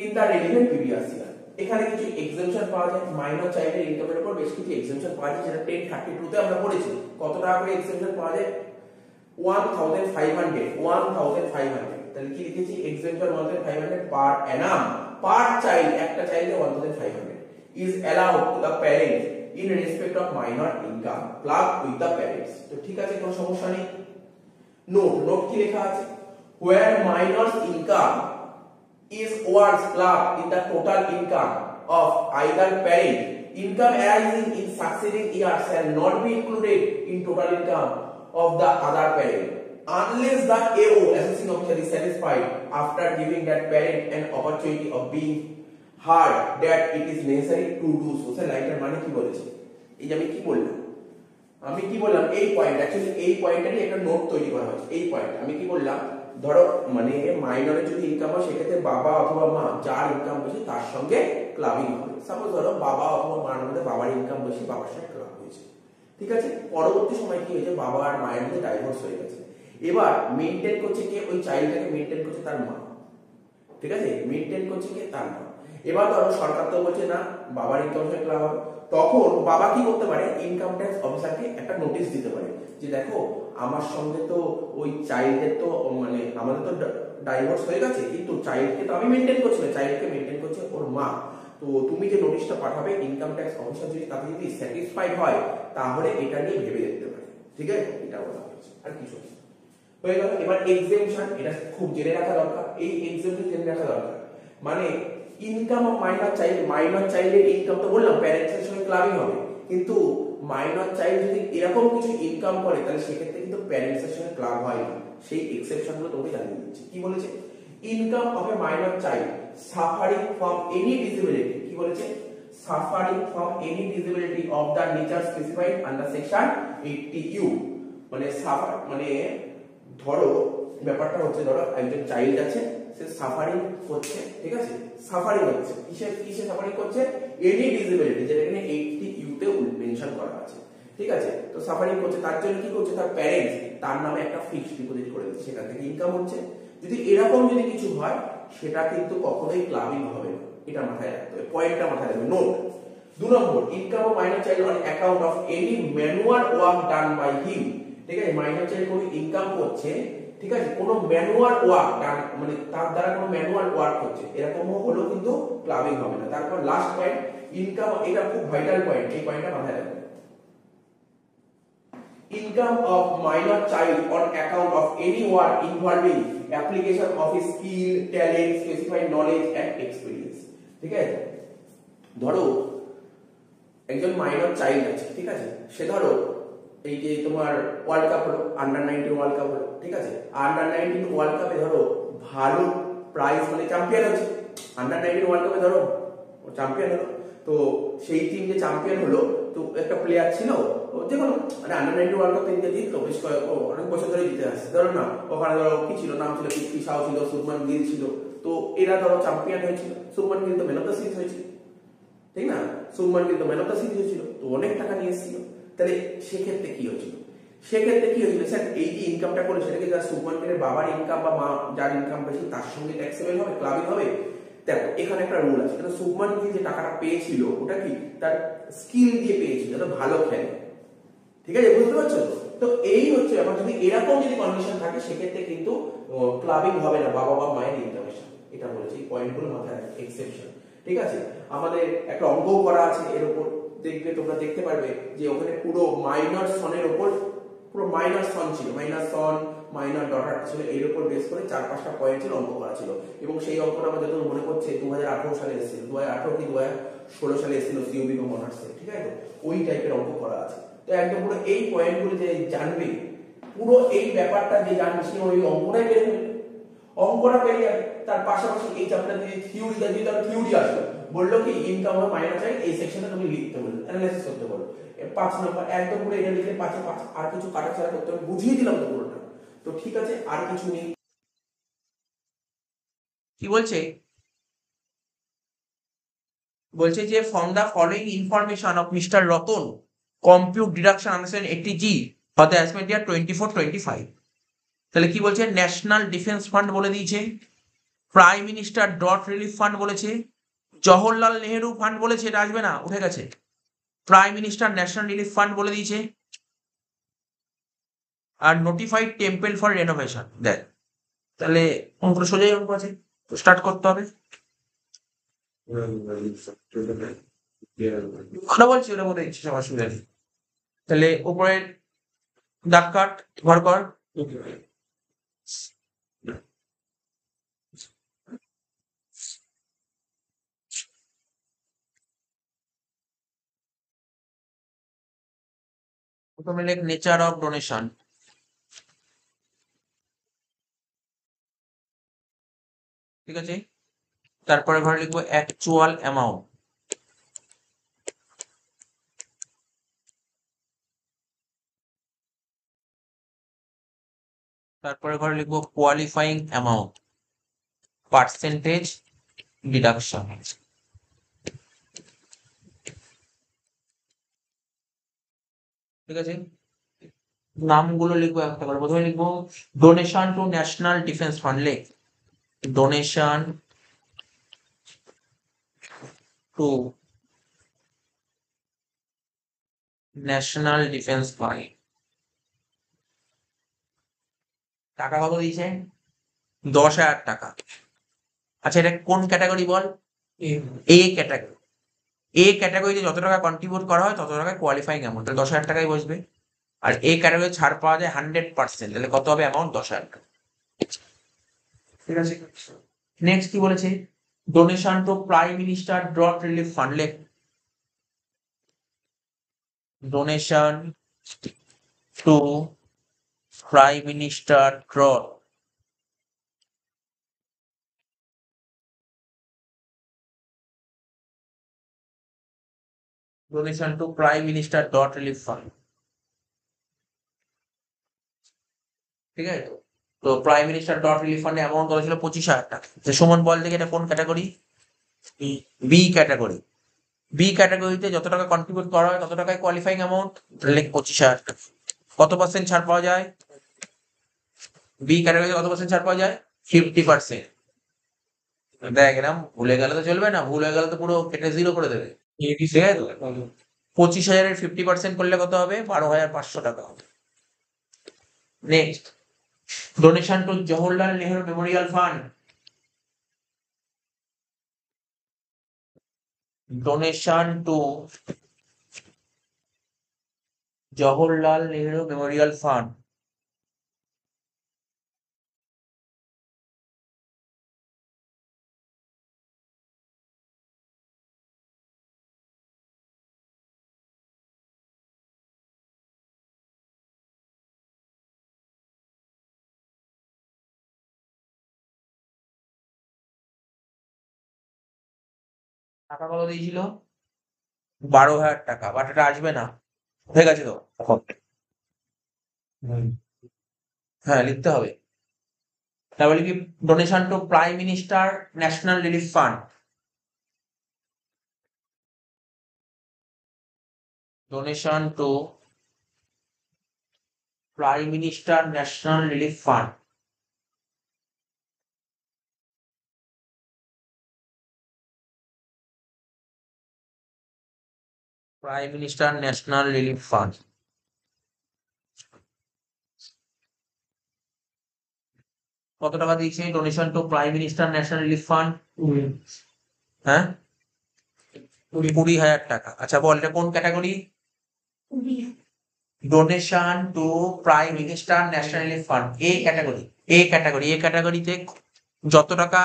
in the relevant previous year এখানে কিছু এক্সাম্পশন পাওয়া যায়, মাইনর চাইল্ডের ইনকামের উপর বেশ কিছু এক্সাম্পশন পাওয়া যায়, যেটা 1032 তে আমরা পড়েছি। কত টাকা করে এক্সাম্পশন পাওয়া যায়, 1500। তাহলে কি লিখেছি, এক্সাম্পশন 1500 পার অ্যানাম, পার চাইল্ড, একটা চাইল্ডে 1500 is allowed to the parents in respect of minor income clubbed with the parents। তো ঠিক আছে, কোনো সমস্যা নেই। নোট কি লেখা আছে, where minor's income is was clubbed in the total income of either parent, income arising in succeeding years shall not be included in total income of the other parent unless the AO assessing officer is satisfied after giving that parent an opportunity of being heard that it is necessary to do so। Lighter মানে কি বলেছে, এই যে আমি কি বললাম এই point, actually এই পয়েন্টেরই একটা নোট তৈরি করা হয়েছে। এই পয়েন্ট আমি কি বললাম, ধরো মানে মাইনরের যদি ইনকাম হয় সেক্ষেত্রে বাবা অথবা মা যার ইনকাম বেশি তার সঙ্গে ক্লাবিং হবে। সাপোজ ধরো বাবা অথবা মার মধ্যে বাবার ইনকাম বেশি, বাবার সঙ্গে ক্লাব হয়েছে। ঠিক আছে, পরবর্তী সময় কি হয়েছে, বাবা আর মায়ের মধ্যে ডাইভোর্স হয়ে গেছে, এবার মেইনটেইন করছে কে, ওই চাইল্ডটাকে মেইনটেইন করছে তার মা। ঠিক আছে, মেইনটেইন করছে কে, তার মা। এবার ধরো সরকার তো বলছে না বাবার ইনকাম সঙ্গে ক্লাব হবে, তখন বাবা কি করতে পারে, ইনকাম ট্যাক্স অফিসারকে একটা নোটিশ দিতে পারে যে দেখো আমার সঙ্গে তো ওই চাইল্ডের তো মানে আমাদের তো ডাইভোর্স হয়ে গেছে, কিন্তু চাইল্ডকে তো আমি মেইনটেইন করছি না, চাইল্ডকে মেইনটেইন করছে ওর মা, তো তুমি যে নোটিশটা পাঠাবে ইনকাম ট্যাক্স অফিসার যদি তাতে যদি স্যাটিসফাইড হয় তাহলে এটা নিয়ে ভেবে দেখতে পারে। ঠিক আছে, এটা বলা হয়েছে, আর কিছু হয়ে গেল। এবার এক্সেমশন, এটা খুব জেনে রাখা দরকার, এই এক্সেমশন জেনে রাখা দরকার। মানে ইনকাম অফ মাইনর চাইল্ডের ইনকাম তো বললাম প্যারেন্টসের সঙ্গে ক্লাবিং হবে, কিন্তু মাইনর চাইল্ড যদি এরকম কিছু ইনকাম করে তাহলে সেক্ষেত্রে কিন্তু প্যারেন্টসের সঙ্গে ক্লাব হয় না। সেই এক্সেপশন গুলো তোমাকে জানিয়ে দিচ্ছি। কি বলেছে, income of A minor child suffering from any disability, কি বলেছে, suffering from any disability of the nature specified under section 80U, মানে সাফার মানে ধরো ব্যাপারটা হচ্ছে, ধরো একজন চাইল্ড আছে, সে সাফারিং করছে, ঠিক আছে, সাফারিং হচ্ছে কিসে সাফারিং করছে, এনি ডিসেবিলিটি, যেটা এখানে 80U তে মেনশন করা আছে। ঠিক আছে, তো সাফারিং করছে, তার জন্য কি করছে, তার প্যারেন্টস তার নামে একটা ফিক্সড ডিপোজিট করে দিচ্ছে, সেখান থেকে ইনকাম হচ্ছে। যদি এরকম যদি কিছু হয় সেটা কিন্তু কখনোই ক্লাবিং হবে না, এটা মাথায় রাখতে হবে, পয়েন্টটা মাথায় রাখবে। নোট 2 নম্বর, income of minor child on account of any manual work done by him. ঠিক আছে, মাইনর চাইল্ড কোনো ইনকাম করছে, ঠিক আছে, কোনো ম্যানুয়াল ওয়ার্ক মানে তার দ্বারা কোনো ম্যানুয়াল ওয়ার্ক হচ্ছে, এরকমও হলো কিন্তু ক্লাবিং হবে না। তারপর লাস্ট পয়েন্ট, ইনকাম, এটা খুব ভাইটাল পয়েন্ট, এই পয়েন্টটা মাথায় রাখবেন। Income of minor child on account of any work involving application of his skill, talent, specified knowledge and experience। ঠিক আছে, ধরো একজন মাইনর চাইল্ড আছে, ঠিক আছে, সে ধরো এই যে তোমার ওয়ার্ল্ড কাপ হলো, আন্ডার-19 ওয়ার্ল্ড কাপ হলো, ঠিক আছে, আন্ডার-19 ওয়ার্ল্ড কাপে ধরো ভালো প্রাইজ মানে চ্যাম্পিয়ন হচ্ছে, আন্ডার-19 ওয়ার্ল্ড কাপে ধরো চ্যাম্পিয়ন হলো, তো সেই টিম যে চ্যাম্পিয়ন হলো, তো একটা প্লেয়ার ছিল, ও যে কোনো মানে আন্ডার 19 ওয়ার্ল্ড কাপ ইন্ডিয়া জিততো বেশ কয়েক অনেক বছর ধরে জিতে আসছে, ধরো না ওখানে ধরো কি ছিল, নাম ছিল পৃথ্বী শাও ছিল, শুভমান গিল ছিল, তো এরা ধরো চ্যাম্পিয়ন হয়েছিল, শুভমান গিল তো ম্যান অফ দ্য সিরিজ হয়েছিল, ঠিক না? শুভমান গিল তো ম্যান অফ দ্য সিরিজ হয়েছিল, তো অনেক টাকা নিয়ে এসেছিল। তাহলে সেক্ষেত্রে কি হয়েছিল? সেক্ষেত্রে কি হয়েছিল স্যার, এই যে ইনকামটা করে সেটাকে যা শুভমান গিলের বাবার ইনকাম বা মা যার ইনকাম বেশি তার সঙ্গে ট্যাক্সেবল হবে, ক্লাবিং হবে? দেখো এখানে একটা রুল আছে, কিন্তু শুভমান গিল যে টাকাটা পেয়েছিল ওটা কি তার স্কিল দিয়ে পেয়েছিল, যাতে ভালো খেলে, ঠিক আছে? বুঝতে পারছো? তো এই হচ্ছে ব্যাপার। যদি এরকম যদি কন্ডিশন থাকে সেক্ষেত্রে কিন্তু ক্লাবিং হবে না বাবা বা মায়ের ইনকামের সাথে, এটা বলেছি, এই পয়েন্টগুলো মাথায় রাখবে, এক্সেপশন, ঠিক আছে? আমাদের একটা অঙ্ক করা আছে এর উপর, দেখবে তোমরা দেখতে পারবে যে ওখানে পুরো মাইনর সনের উপর, পুরো মাইনর সন ছিল, মাইনর সন মাইনর ডটার ছিল, এর উপর বেস করে 4-5টা পয়েন্ট ছিল, অঙ্ক করা ছিল। এবং সেই অঙ্কটা আমার যতদূর মনে পড়ছে 2018 সালে এসেছিল, 2018 কি 2016 সালে এসেছিল সিওবি বা মনার্সে, ঠিক আছে? ওই টাইপের অঙ্ক করা আছে। তো একদম পুরো এই পয়েন্টগুলো যে জানবে, পুরো এই ব্যাপারটা যে জানবে সে ওই অঙ্কটাই পেরে যাবে, অঙ্কটা পেরে যাবে। তার পাশাপাশি এই চ্যাপ্টার দিয়ে থিওরিটা দিয়ে তার থিওরি আসলো, বললো কি ইনকাম বা মাইনাস চাই এই সেকশনে তুমি লিখতে বললো, অ্যানালাইসিস করতে বললো। 5 নম্বর একদম পুরো এটা লিখে 5 আর কিছু কাটাছাড়া করতে হবে, বুঝিয়ে দিলাম তো পুরোটা। তো ঠিক আছে, আর কিছু নেই। কি বলছে? বলছে যে from the following information of mister Ratan compute deduction understand 80G for the assessment year 24-25। তাহলে কি বলছে? ন্যাশনাল ডিফেন্স ফান্ড বলে দিয়েছে, prime minister dot relief fund বলেছে, জওহরলাল নেহেরু ফান্ড বলেছে, এটা আসবে না, উঠে গেছে। Prime minister national relief fund বলে দিয়েছে, আর নোটিফাইড টেম্পল ফর রেনোভেশন। দেখ তাহলে অঙ্কটা সোজাই অঙ্ক আছে, তো স্টার্ট করতে হবে। ভালো বলছি, ওটা বলে দিচ্ছি, সব অসুবিধা নেই। তাহলে উপরের দাগ কাট, ঘর কর। প্রথমে লেখ নেচার অফ ডোনেশন, ঠিক আছে? তারপরে ঘরে লিখবো অ্যাকচুয়াল অ্যামাউন্ট, তারপরে ঘরে লিখবো কোয়ালিফাইং অ্যামাউন্ট, পার্সেন্টেজ ডিডাকশন, ঠিক আছে? নামগুলো লিখবো একটা করে। প্রথমে লিখবো donation to national defence fund, লেখ donation to national defence fund. টাকা কত দিয়েছে? 10,000 টাকা। আচ্ছা এটা কোন ক্যাটাগরি বল? A category. এ ক্যাটাগরিতে যত টাকা কন্ট্রিবিউট করা হয় তত টাকা কোয়ালিফাইং অ্যামাউন্ট, তাহলে 10,000 টাকাই বসবে। আর এ ক্যাটাগরি ছাড় পাওয়া যায় 100%, তাহলে কত হবে অ্যামাউন্ট? 10,000 টাকা, ঠিক আছে? নেক্সট কি বলেছে? Donation to prime minister dot relief fund, লেখ donation to prime minister dot donation to prime minister dot relief fund, ঠিক আছে? তো প্রাইম মিনিস্টার ডট রিলিফ ফান্ডে অ্যামাউন্ট কত ছিল? 25,000 টাকা। তো সুমন বল দেখে এটা কোন ক্যাটাগরি? B category. বি ক্যাটাগরিতে যত টাকা কন্ট্রিবিউট করা হয় তত টাকায় কোয়ালিফাইং অ্যামাউন্ট, তাহলে 25,000 টাকা। কত পার্সেন্ট ছাড় পাওয়া যায়? বি ক্যাটাগরিতে কত পার্সেন্ট ছাড় পাওয়া যায়? 50%। দেখ এরকম ভুলে গেলে তো চলবে না, ভুল হয়ে গেলে তো পুরো কেটে জিরো করে দেবে, ঠিক আছে? 25,000-এর 50% করলে কত হবে? 12,500 টাকা হবে। Next, donation to Jawaharlal Nehru memorial fund, donation to Jawaharlal Nehru memorial fund. টাকা কত দিয়েছিল? 12,000 টাকা, বাট এটা আসবে না, হয়ে গেছে তো এখন। হ্যাঁ, লিখতে হবে। তাহলে কি, donation to prime minister national relief fund, donation to prime minister national relief fund, prime minister national relief fund কত টাকা দিয়েছে? Donation to prime minister national relief fund, হ্যাঁ, 20,000 টাকা। আচ্ছা বল, এটা কোন category? Donation to prime minister national relief fund, এ ক্যাটাগরিতে যত টাকা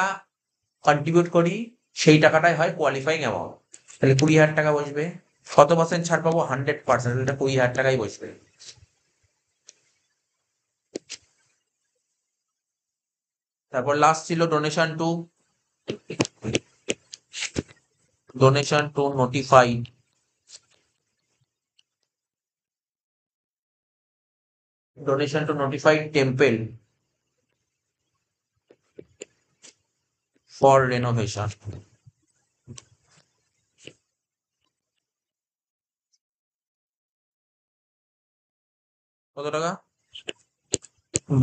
কন্ট্রিবিউট করি সেই টাকাটাই হয় কোয়ালিফাইং অ্যামাউন্ট। তাহলে 20,000 টাকা বসবে। কত পার্সেন্ট ছাড় পাবো? 100%, এটা 20,000 টাকাই বসবে। তারপর লাস্ট ছিল donation to notified temple for renovation, কত টাকা?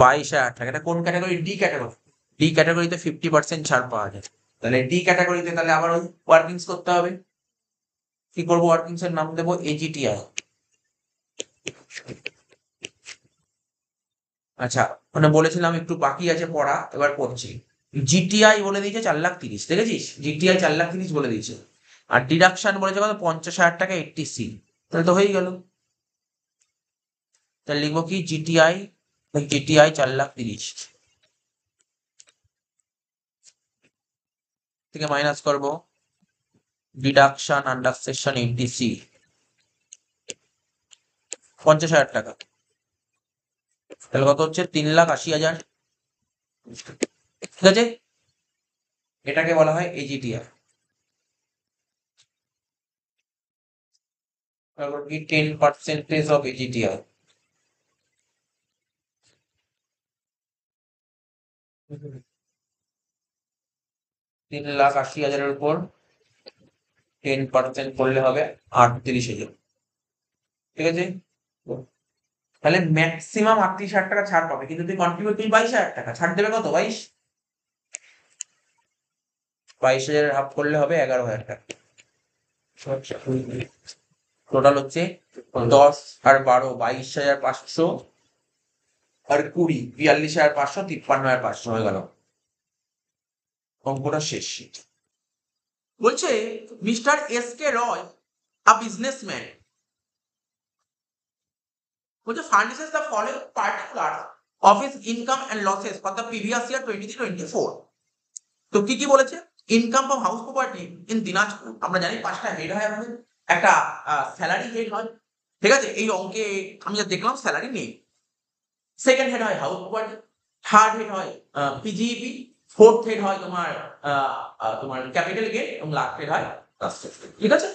22,000 টাকা। এটা কোন ক্যাটাগরি? D category. ডি ক্যাটাগরিতে 50% ছাড় পাওয়া যায়। তাহলে ডি ক্যাটাগরিতে তাহলে আবার ওই ওয়ার্কিংস করতে হবে। কি করবো? ওয়ার্কিংস এর নাম দেবো এজিটিআই। আচ্ছা, মানে বলেছিলাম একটু বাকি আছে পড়া, এবার পড়ছি। জিটিআই বলে দিয়েছে 4,30,000, দেখেছিস? জিটিআই 4,30,000 বলে দিয়েছে। আর ডিডাকশন বলেছে কত? 50,000 টাকা 80C। তাহলে তো হয়ে গেল। তাহলে লিখবো কি? জিটিআই 4,30,000 থেকে মাইনাস করবো ডিডাকশন আন্ডার সেকশন 80C, 50,000 টাকা। তাহলে কত হচ্ছে? 3,80,000। ঠিক আছে, এটাকে বলা হয় এজিটিআর। তারপর কি? 10% অফ এজিটিআর, 3,80,000-এর উপর 10% করলে হবে 38,000। ঠিক আছে, তাহলে ম্যাক্সিমাম 38,000 টাকা ছাড় পাবে, কিন্তু তুই কন্ট্রিবিউট করবি 22,000 টাকা, ছাড় দেবে কত? 22,000-এর হাফ করলে হবে 11,000 টাকা। টোটাল হচ্ছে 10 আর 12, 22,500 আর 20, 42,500, 53,500 হয়ে গেল। অঙ্কটা শেষ। বলছে, mister S K Roy, a businessman, বলছে furnishes the following particular of his income and losses for the previous year 2023-24। তো কি কি বলেছে? Income from house property in Dinajpur, আমরা জানি 5টা হেড হয় আমাদের, একটা স্যালারি হেড হয়। ঠিক আছে, এই অঙ্কে আমি যা দেখলাম স্যালারি নেই। সেকেন্ড হেড হয় হাউস প্রপার্টি, থার্ড হেড হয় পিজিইপি, ফোর্থ হেড হয় তোমার ক্যাপিটাল গেইন, এবং লাস্ট হেড হয় কাস্টম। ঠিক আছে,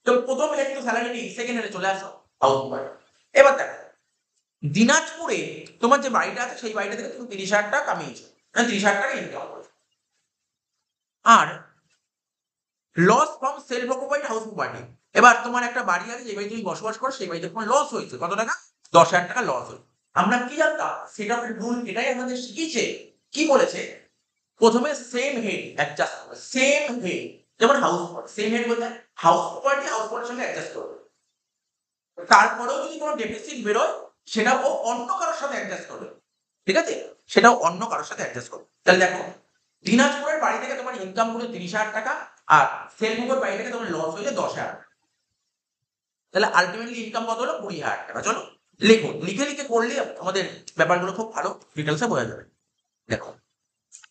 তো প্রথম হেড তো স্যালারি নেই, সেকেন্ড হেডে চলে আসো হাউস প্রপার্টি। এবার দেখো, দিনাজপুরে তোমার যে বাড়িটা আছে সেই বাড়িটা থেকে তুমি 30,000 টাকা কামিয়েছো, 30,000 টাকা ইনকাম করেছো। আর loss from self occupied house property, এবার তোমার একটা বাড়ি আছে যে বাড়ি তুমি বসবাস করো, সেই বাড়িতে তোমার লস হয়েছে কত টাকা? 10,000 টাকা লস হয়েছে। আমরা কি জানতাম? সেটা রুল এটাই আমাদের শিখিয়েছে। কি বলেছে? প্রথমে সেম হেড অ্যাডজাস্ট করবে, সেম হেড, যেমন হাউস প্রপার্টি সেম হেড বলতে হাউস প্রপার্টির সঙ্গে অ্যাডজাস্ট করবে। তারপরেও যদি কোনো ডেফিসিট বেরোয়, সেটাও ও অন্য কারোর সাথে অ্যাডজাস্ট করবে। ঠিক আছে, সেটাও অন্য কারোর সাথে অ্যাডজাস্ট করবে। তাহলে দেখো, দিনাজপুরের বাড়ি থেকে তোমার ইনকাম হলো 30,000 টাকা, আর সেলফুকের বাড়ি থেকে তোমার লস হয়েছে 10,000। তাহলে আলটিমেটলি ইনকাম কত হলো? 20,000 টাকা। চলো লিখো, লিখে লিখে করলে আমাদের ব্যাপারগুলো খুব ভালো ডিটেলসে বোঝা যাবে। দেখো,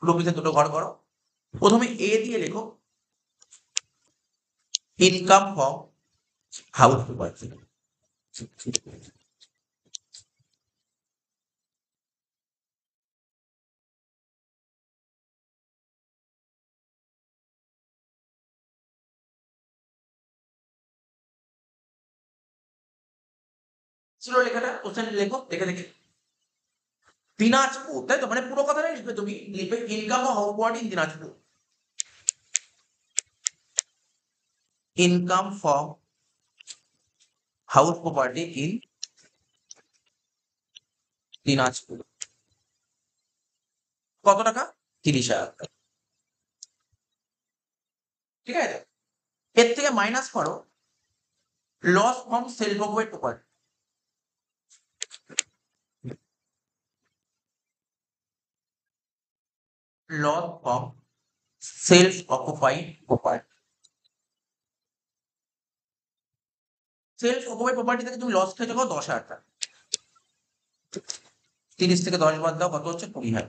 রুবিতে দুটো ঘর করো। প্রথমে এ দিয়ে লেখো ইনকাম ফ্রম হাউস প্রপার্টি, ছিল লেখাটা, কোশ্চেন লেখো দেখে দেখে। দিনাজপুর, তাই তো, মানে পুরো কথাটাই লিখবে তুমি, লিখবে income of house property in Dinajpur, income from house property in Dinajpur কত টাকা, 30,000 টাকা। ঠিক আছে, এর থেকে মাইনাস করো loss from self occupied property, loss from self occupied property. Self occupied property থেকে তুমি লস খেয়েছো কত, 10,000 টাকা। 30 থেকে 10 বাদ দাও, কত হচ্ছে, 20,000।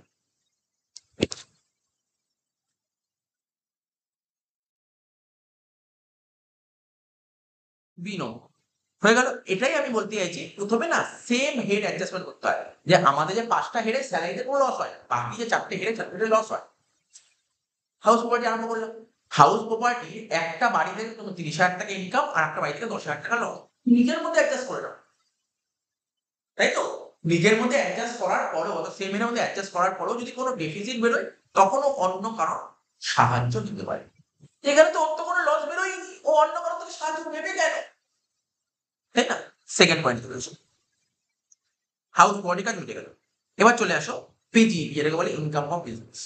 বিনো হয়ে গেল। এটাই আমি বলতে চাইছি, প্রথমে না সেম হেড অ্যাডজাস্টমেন্ট করতে হয়, যে আমাদের যে 5টা হেডের স্যালারিতে কোনো লস হয় না, বাকি যে 4টে হেডের 4টে লস হয়। হাউস প্রপার্টি আরম্ভ করলাম, হাউস প্রপার্টি একটা বাড়ি থেকে তুমি 30,000 টাকা ইনকাম, আর একটা বাড়ি থেকে 10,000 টাকা লস, নিজের মধ্যে অ্যাডজাস্ট করে নাও, তাই তো। নিজের মধ্যে অ্যাডজাস্ট করার পরেও, অর্থাৎ সেম এর মধ্যে অ্যাডজাস্ট করার পরেও যদি কোনো ডেফিসিট বেরোয়, তখনও অন্য কারো সাহায্য নিতে পারে। এখানে তো ওর তো কোনো লস বেরোয়নি, ও অন্য কারো থেকে সাহায্য নেবে কেন, তাই না। সেকেন্ড পয়েন্ট চলে এসো, হাউস বডি কাজ মিটে গেল। এবার চলে আসো পিজি, যেটাকে বলে ইনকাম অফ বিজনেস।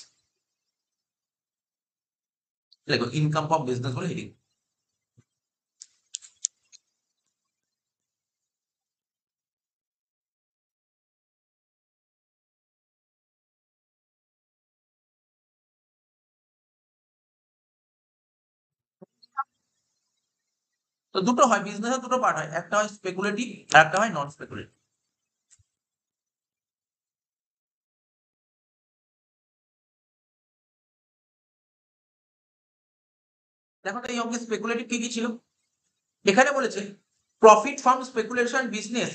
দেখো ইনকাম অফ বিজনেস বলে হেডিং। তো দুটো হয়, বিজনেসের দুটো পার্ট হয়, একটা হয় স্পেকুলেটিভ আর একটা হয় নন স্পেকুলেটিভ। দেখো তো এই অঙ্কে স্পেকুলেটিভ কি কি ছিল। এখানে বলেছে profit from speculation business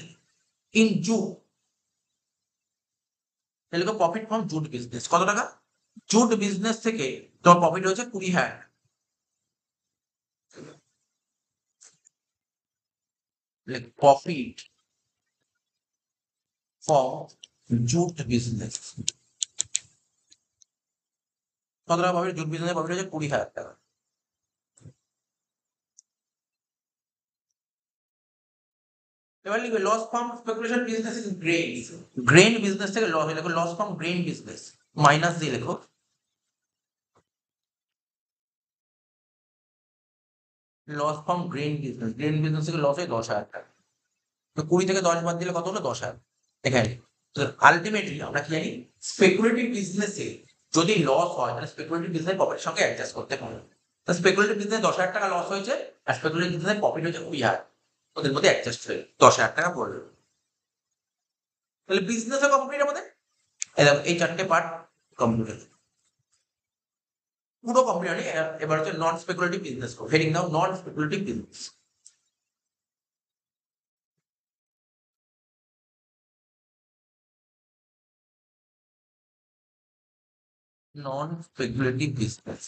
in jute, তাহলে প্রফিট ফ্রম জুট বিজনেস কত টাকা, জুট বিজনেস থেকে তোমার প্রফিট হয়েছে 20,000। প্রফিট ফ্রম জুট বিজনেস কত টাকা প্রফিট, জুট বিজনেস প্রফিট হয়েছে 20,000 টাকা। এবার লিখবে loss from speculation business in grain, grain business থেকে লস হয়, লেখো loss from grain business, minus দিয়ে লেখো loss from grain business, grain business থেকে লস হয় 10,000 টাকা। তো 20 থেকে 10 বাদ দিলে কত হলো, 10,000। এখানে আলটিমেটলি আমরা কি জানি, স্পেকুলেটিভ বিজনেসে যদি লস হয়, তাহলে স্পেকুলেটিভ বিজনেস প্রফিটের সঙ্গে অ্যাডজাস্ট করতে পারে। তো স্পেকুলেটিভ বিজনেস 10,000 টাকা লস হয়েছে, আর স্পেকুলেটিভ বিজনেস প্রফিট হয়েছে 20,000, ওদের মধ্যে অ্যাডজাস্ট হয়ে 10,000 টাকা পড়লো। তাহলে বিজনেসও কমপ্লিট আমাদের, এই 4টে পার্ট কমপ্লিট, পুরো কমপ্লিট হয়নি। এবার হচ্ছে নন স্পেকুলেটিভ বিজনেস, হেডিং দাও non speculative business. Non speculative business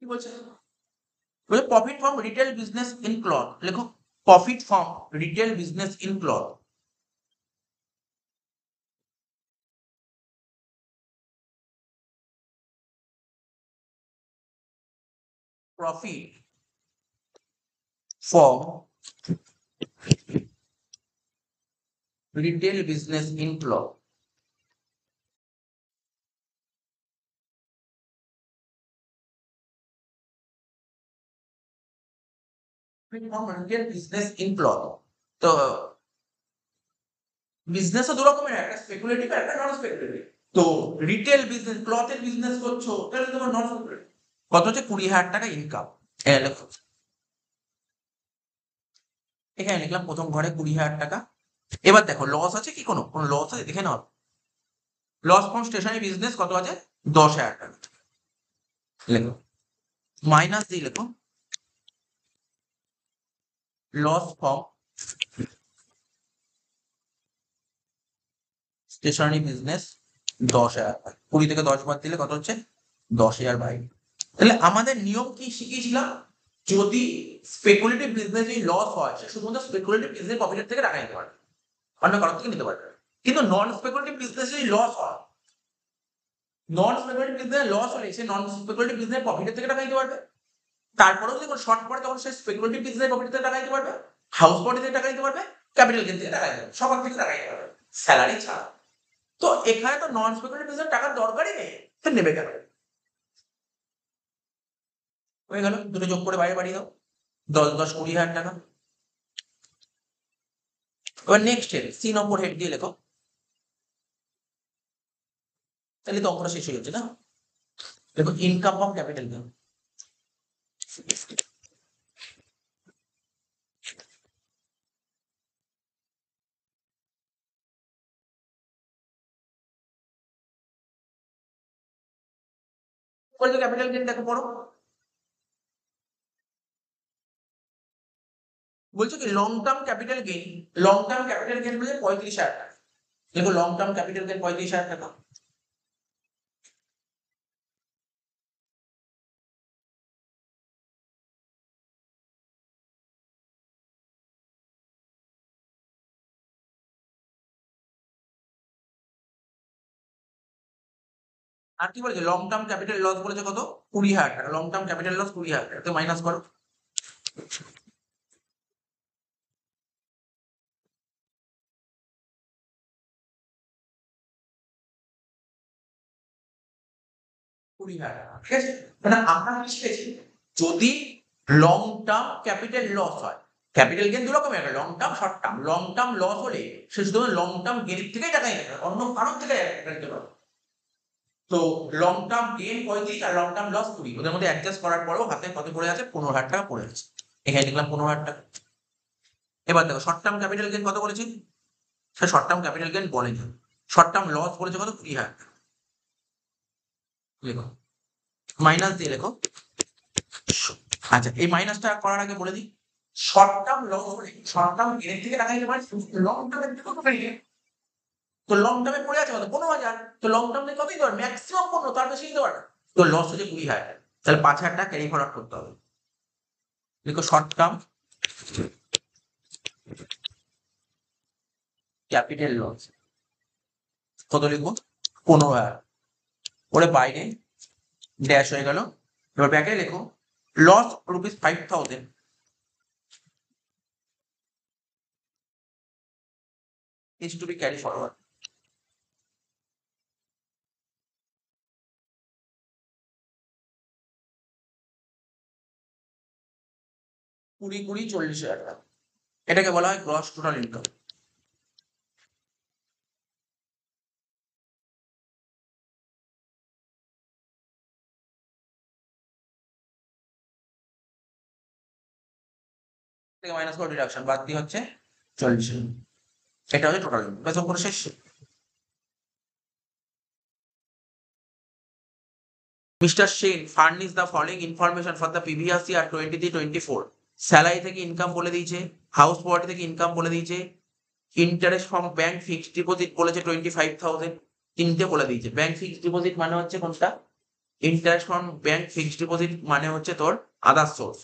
কি বলছে, বলে profit from retail business in cloth, লেখো profit from retail business in cloth, profit from retail business in cloth. Profit from retail business in cloth, তো business দু রকমের, একটা speculative আর একটা নন স্পেকুলেটিভ। তো রিটেল বিজনেস, ক্লথের বিজনেস করছো, তাহলে তোমার নন স্পেকুলেটিভ। কত হচ্ছে, 20,000 টাকা ইনকাম। এখানে লিখলাম প্রথম ঘরে 20,000 টাকা। এবার দেখো লস আছে কি, কোনো কোনো লস আছে দেখে নাও, লস ফ্রম স্টেশনারি বিজনেস কত আছে, 10,000 টাকা। লেখো মাইনাস দিয়ে লেখো লস ফ্রম স্টেশনারি বিজনেস 10,000 টাকা। 20 থেকে 10 বাদ দিলে কত হচ্ছে, 10,000 বাইরে। তাহলে আমাদের নিয়ম কি শিখিয়েছিলাম, যদি স্পেকুলেটিভ বিজনেস লস হয় সে শুধুমাত্র স্পেকুলেটিভ বিজনেস প্রফিটের থেকে টাকা নিতে পারবে, অন্য কারোর থেকে নিতে পারবে। কিন্তু নন স্পেকুলেটিভ বিজনেস যদি লস হয়, নন স্পেকুলেটিভ বিজনেস লস হলে সে নন স্পেকুলেটিভ বিজনেস প্রফিটের থেকে টাকা নিতে পারবে। তারপরেও যদি কোনো শর্ট পড়ে তখন সে স্পেকুলেটিভ বিজনেস প্রফিট থেকে টাকা নিতে পারবে, হাউস বডি থেকে টাকা নিতে পারবে, ক্যাপিটাল গেইন থেকে টাকা নিতে পারবে, সবার থেকে টাকা নিতে পারবে, স্যালারি ছাড়া। তো এখানে তো নন স্পেকুলেটিভ বিজনেস টাকার দরকারই নেই, সে নেবে কেন? হয়ে গেল, দুটো যোগ করে বাইরে বাড়িয়ে দাও, 10, 10, 20,000 টাকা। এবার নেক্সট হেড, 3 নম্বর হেড দিয়ে লেখো, তাহলে তো অঙ্কটা শেষ হয়ে যাচ্ছে না। দেখো ইনকাম ফ্রম ক্যাপিটাল গেইন, বলছো ক্যাপিটাল গেইন দেখো পড়ো, বলছো কি long term capital gain, long term capital gain বলছে 35,000 টাকা। দেখো লং টার্ম ক্যাপিটাল গেইন 35,000 টাকা। আর কি বলেছে, লং টার্ম ক্যাপিটাল লস বলেছে কত, 20,000 টাকা। লং টার্ম ক্যাপিটাল লস 20,000 টাকা, তো মাইনাস করো। কুড়ি হাজার টাকা, ঠিক আছে। মানে আমরা কি শিখেছি, যদি লং টার্ম ক্যাপিটাল লস হয়, ক্যাপিটাল গেইন দু রকমের, long term short term. Long term loss হলে সে শুধু লং টার্ম গেইন থেকেই টাকা নিতে পারে, অন্য কারণ থেকে টাকা নিতে পারে। তো লং টার্ম গেইন 35 আর লং টার্ম লস 20, ওদের মধ্যে অ্যাডজাস্ট করার পরেও হাতে কত পড়ে আছে, 15,000 টাকা পড়ে আছে। এখানে লিখলাম 15,000 টাকা। এবার দেখো শর্ট টার্ম ক্যাপিটাল গেইন কত বলেছি, সে শর্ট টার্ম ক্যাপিটাল গেইন বলেনি, শর্ট টার্ম লস বলেছে কত, 20,000 টাকা। লেখো, মাইনাস দিয়ে লেখো। আচ্ছা, এই মাইনাসটা করার আগে বলে দিই, শর্ট টার্ম লস হলে শর্ট টার্ম গেইন থেকে টাকা নিতে পারি, লং টার্মের থেকে কত পেয়ে, তো লং টার্মে পড়ে আছে কত, 15,000। তো লং টার্মে কতই দেওয়ার, ম্যাক্সিমাম 15, তার বেশি দিতে পারে। তো লস হচ্ছে 20,000, তাহলে 5,000 টাকা ক্যারি ফরওয়ার্ড করতে হবে। দেখো শর্ট টার্ম ক্যাপিটাল লস কত লিখবো, 15,000, ওরে বাইরে ড্যাশ হয়ে গেল। এবার ব্যাকে লেখো, loss ₹5,000 is to be carry forward। 20, 20, 40,000 টাকা, এটাকে বলা হয় গ্রস টোটাল ইনকাম। থেকে মাইনাস করে ডিডাকশন বাদ দিয়ে হচ্ছে 40, এটা হচ্ছে টোটাল ইনকাম। বেতন করে শেষ। Mister Sen furnish the following information for the previous year 23-24। Salary থেকে ইনকাম বলে দিয়েছে, হাউস প্রপার্টি থেকে ইনকাম বলে দিয়েছে, interest from bank fixed deposit বলেছে 25,000, তিনটে বলে দিয়েছে। ব্যাংক ফিক্সড ডিপোজিট মানে হচ্ছে কোনটা, interest from bank fixed deposit মানে হচ্ছে তোর আদার সোর্স,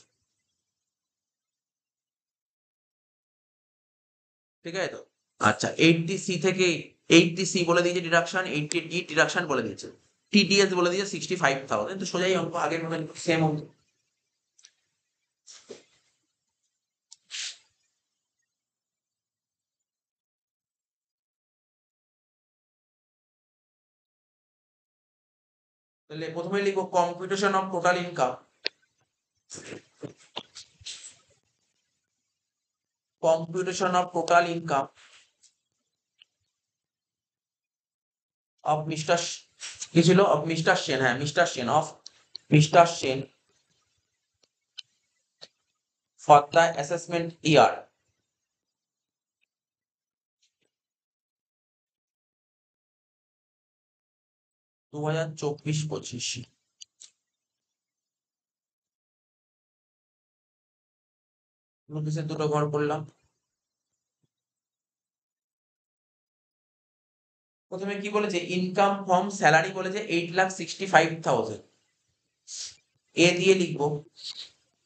ঠিক আছে তো। আচ্ছা, 80C থেকে 80C বলে দিয়েছে ডিডাকশন, 80D ডিডাকশন বলে দিয়েছে, টিডিএস বলে দিয়েছে 65,000। তো সোজাই অঙ্ক, আগের মতন সেম অঙ্ক। তাহলে প্রথমে লিখবো computation of total income, computation of total income of mister, কি ছিল, অফ মিস্টার সেন, হ্যাঁ mister Sen, of mister Sen for the assessment ইয়ার 2024-25। নোটিশের দুটো ঘর করলাম। প্রথমে কি বলেছে, ইনকাম ফ্রম স্যালারি বলেছে 8,65,000, এ দিয়ে লিখবো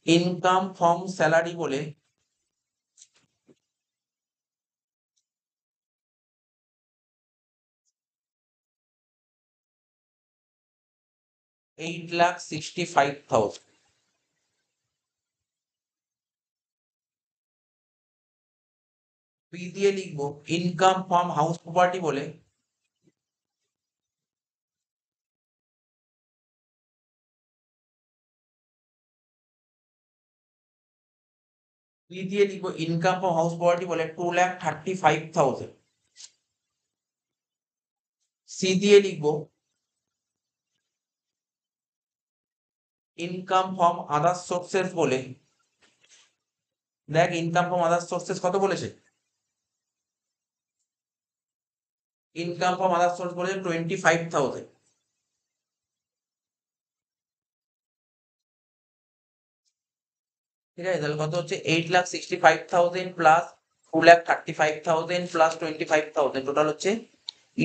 ইনকাম ফ্রম স্যালারি বলে 8,65,000। বি দিয়ে লিখবো ইনকাম ফ্রম হাউস প্রপার্টি বলে বি দিয়ে লিখবো ইনকাম ফ্রম হাউস প্রপার্টি বলে 2,35,000। সি দিয়ে লিখবো ইনকাম ফ্রম আদার সোর্সেস বলে, দেখ ইনকাম ফ্রম আদার সোর্সেস কত বলেছে, ইনকাম ফ্রম আদার সোর্স বলেছে 25,000। ঠিক আছে, তাহলে কত হচ্ছে 8,65,000 প্লাস 2,35,000 প্লাস 25,000, টোটাল হচ্ছে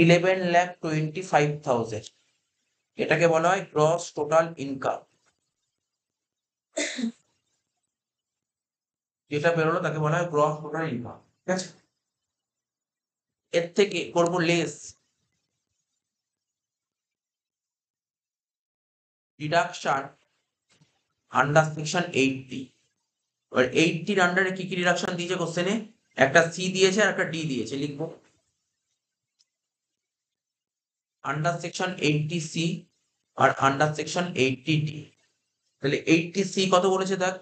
11,25,000। এটাকে বলা হয় গ্রস টোটাল ইনকাম। যেটা বেরোলো তাকে বলা হয় গ্রস টোটাল ইনকাম। ঠিক আছে, এর থেকে করবো লেস ডিডাকশন আন্ডার সেকশন 80। এবার 80-র আন্ডারে কি কি ডিডাকশন দিয়েছে কোশ্চেনে, একটা সি দিয়েছে আর একটা ডি দিয়েছে, লিখবো আন্ডার সেকশন 80C আর আন্ডার সেকশন 80D। তাহলে 80C কত বলেছে দেখ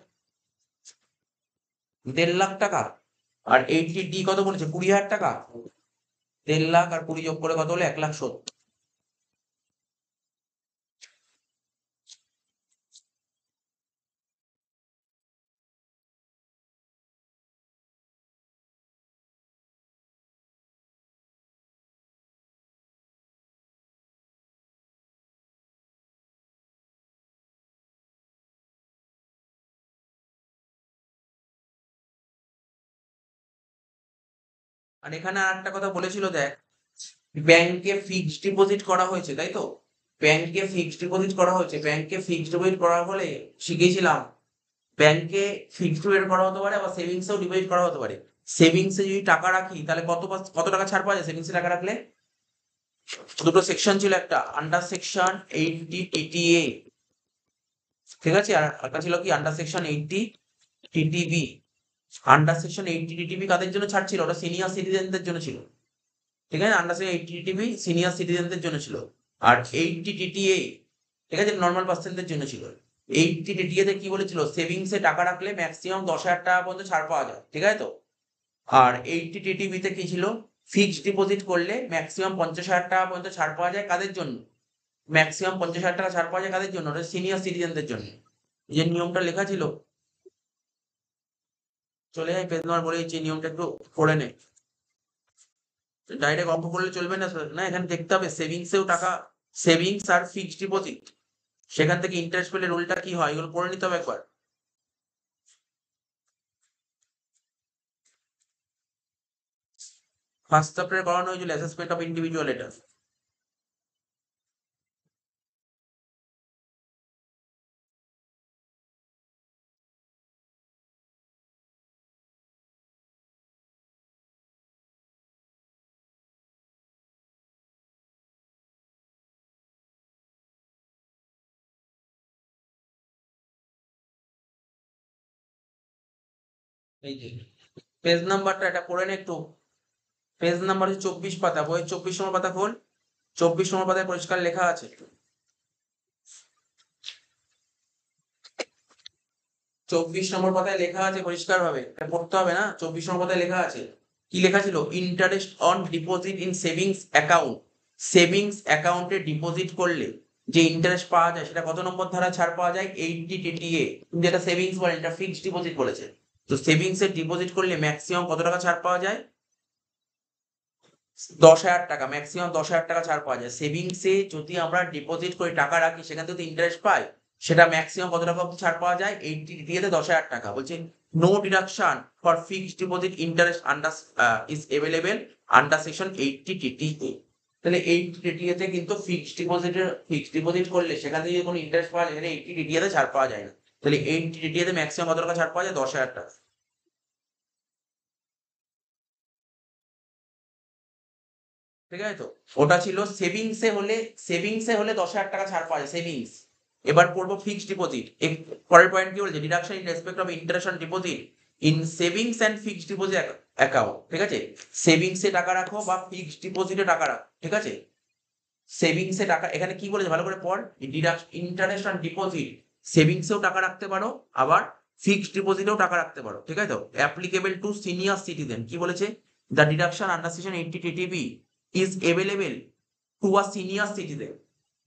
1.5 লাখ টাকা, আর 80D কত বলেছে 20,000 টাকা। 1.5 লাখ আর 20 যোগ করে কত হলো 1,70,000। আর এখানে আর একটা কথা বলেছিল দেখ, ব্যাংকে ফিক্সড ডিপোজিট করা হয়েছে তাই তো, ব্যাংকে ফিক্সড ডিপোজিট করা হয়েছে, ব্যাংকে ফিক্সড ডিপোজিট করার ফলে শিখেছিলাম ব্যাংকে ফিক্সড ডিপোজিট করা হতে পারে আবার সেভিংসেও ডিপোজিট করা হতে পারে। সেভিংসে যদি টাকা রাখি তাহলে কত টাকা ছাড় পাওয়া যায় সেভিংসে টাকা রাখলে, দুটো সেকশন ছিল, একটা আন্ডার সেকশন 80 টিটিএ, ঠিক আছে, আর একটা ছিল কি আন্ডার সেকশন 80 টিটিবি। আন্ডার সেকশন 80 টিটিবি কাদের জন্য ছাড় ছিল, ওটা সিনিয়র সিটিজেনদের জন্য ছিল। ঠিক আছে, আন্ডার সেকশন 80 টিটিবি সিনিয়র সিটিজেনদের জন্য ছিল। আর 80 টিটিএ ঠিক আছে নর্মাল পার্সনদের জন্য ছিল। 80 টিটিএ তে কি বলেছিল, সেভিংসে টাকা রাখলে ম্যাক্সিমাম 10,000 টাকা পর্যন্ত ছাড় পাওয়া যায়, ঠিক আছে তো। আর 80 টিটিবি তে কি ছিল, ফিক্সড ডিপোজিট করলে ম্যাক্সিমাম 50,000 টাকা পর্যন্ত ছাড় পাওয়া যায় কাদের জন্য, ম্যাক্সিমাম 50,000 টাকা ছাড় পাওয়া যায় কাদের জন্য, ওটা সিনিয়র সিটিজেনদের জন্য। যে নিয়মটা লেখা ছিল, চলে যায় পেজ নাম্বার বলে দিচ্ছি, নিয়মটা একটু পড়ে নে, ডাইরেক্ট অঙ্ক করলে চলবে না না, এখানে দেখতে হবে সেভিংসেও টাকা, সেভিংস আর ফিক্সড ডিপোজিট, সেখান থেকে ইন্টারেস্ট পেলে রুলটা কি হয় এগুলো পড়ে নিতে হবে একবার। ফার্স্ট চ্যাপ্টারে করানো হয়েছিল অ্যাসেসমেন্ট অফ ইন্ডিভিজুয়াল, এটা এই যে পেজ নাম্বারটা এটা পড়ে নে একটু। পেজ নাম্বার হচ্ছে 24 পাতা, বই 24 নম্বর পাতা খোল, 24 নম্বর পাতায় পরিষ্কার লেখা আছে, 24 নম্বর পাতায় লেখা আছে পরিষ্কার ভাবে, এটা পড়তে হবে না, 24 নম্বর পাতায় লেখা আছে, কি লেখা ছিল, interest on deposit in savings account, savings অ্যাকাউন্টে ডিপোজিট করলে যে ইন্টারেস্ট পাওয়া যায় সেটা কত নম্বর ধারা ছাড় পাওয়া যায়, 80 টিটিএ। যেটা সেভিংস বলে, এটা ফিক্সড ডিপোজিট বলেছে, তো সেভিংস এ ডিপোজিট করলে ম্যাক্সিমাম কত টাকা ছাড় পাওয়া যায়, 10,000 টাকা, ম্যাক্সিমাম 10,000 টাকা ছাড় পাওয়া যায়। সেভিংসে যদি আমরা ডিপোজিট করে টাকা রাখি সেখান থেকে ইন্টারেস্ট পাই, সেটা ম্যাক্সিমাম কত টাকা অবধি ছাড় পাওয়া যায়, 80 দিয়ে 10,000 টাকা। বলছে no deduction for fixed deposit interest under is available under section 80 TTA. তাহলে 80 তে কিন্তু ফিক্সড ডিপোজিট করলে সেখান থেকে কোনো ইন্টারেস্ট পাওয়া যায়, এখানে 80 তে ছাড় পাওয়া যায় না। তাহলে 80 তে ম্যাক্সিমাম কত টাকা ছাড় পাওয়া যায়? 10,000 টাকা। ঠিক আছে তো? ওটা ছিল সেভিংসে হলে 10,000 টাকা ছাড় পাওয়া যায়, সেভিংস। এবার পড়বো ফিক্সড ডিপোজিট। পরের পয়েন্ট কি বলছে? Deduction in respect of interest on deposit in savings and fixed deposit account. ঠিক আছে? সেভিংসে টাকা রাখো বা ফিক্সড ডিপোজিটে টাকা রাখো। ঠিক আছে? সেভিংসে টাকা, এখানে কি বলেছে ভালো করে পড়। ইন্টারেস্ট অন ডিপোজিট, সেভিংসেও টাকা রাখতে পারো, আবার ফিক্সড ডিপোজিটেও টাকা রাখতে পারো। ঠিক আছে তো? Applicable to senior citizen. কি বলেছে? The deduction under section 80 TTB is available to a senior citizen.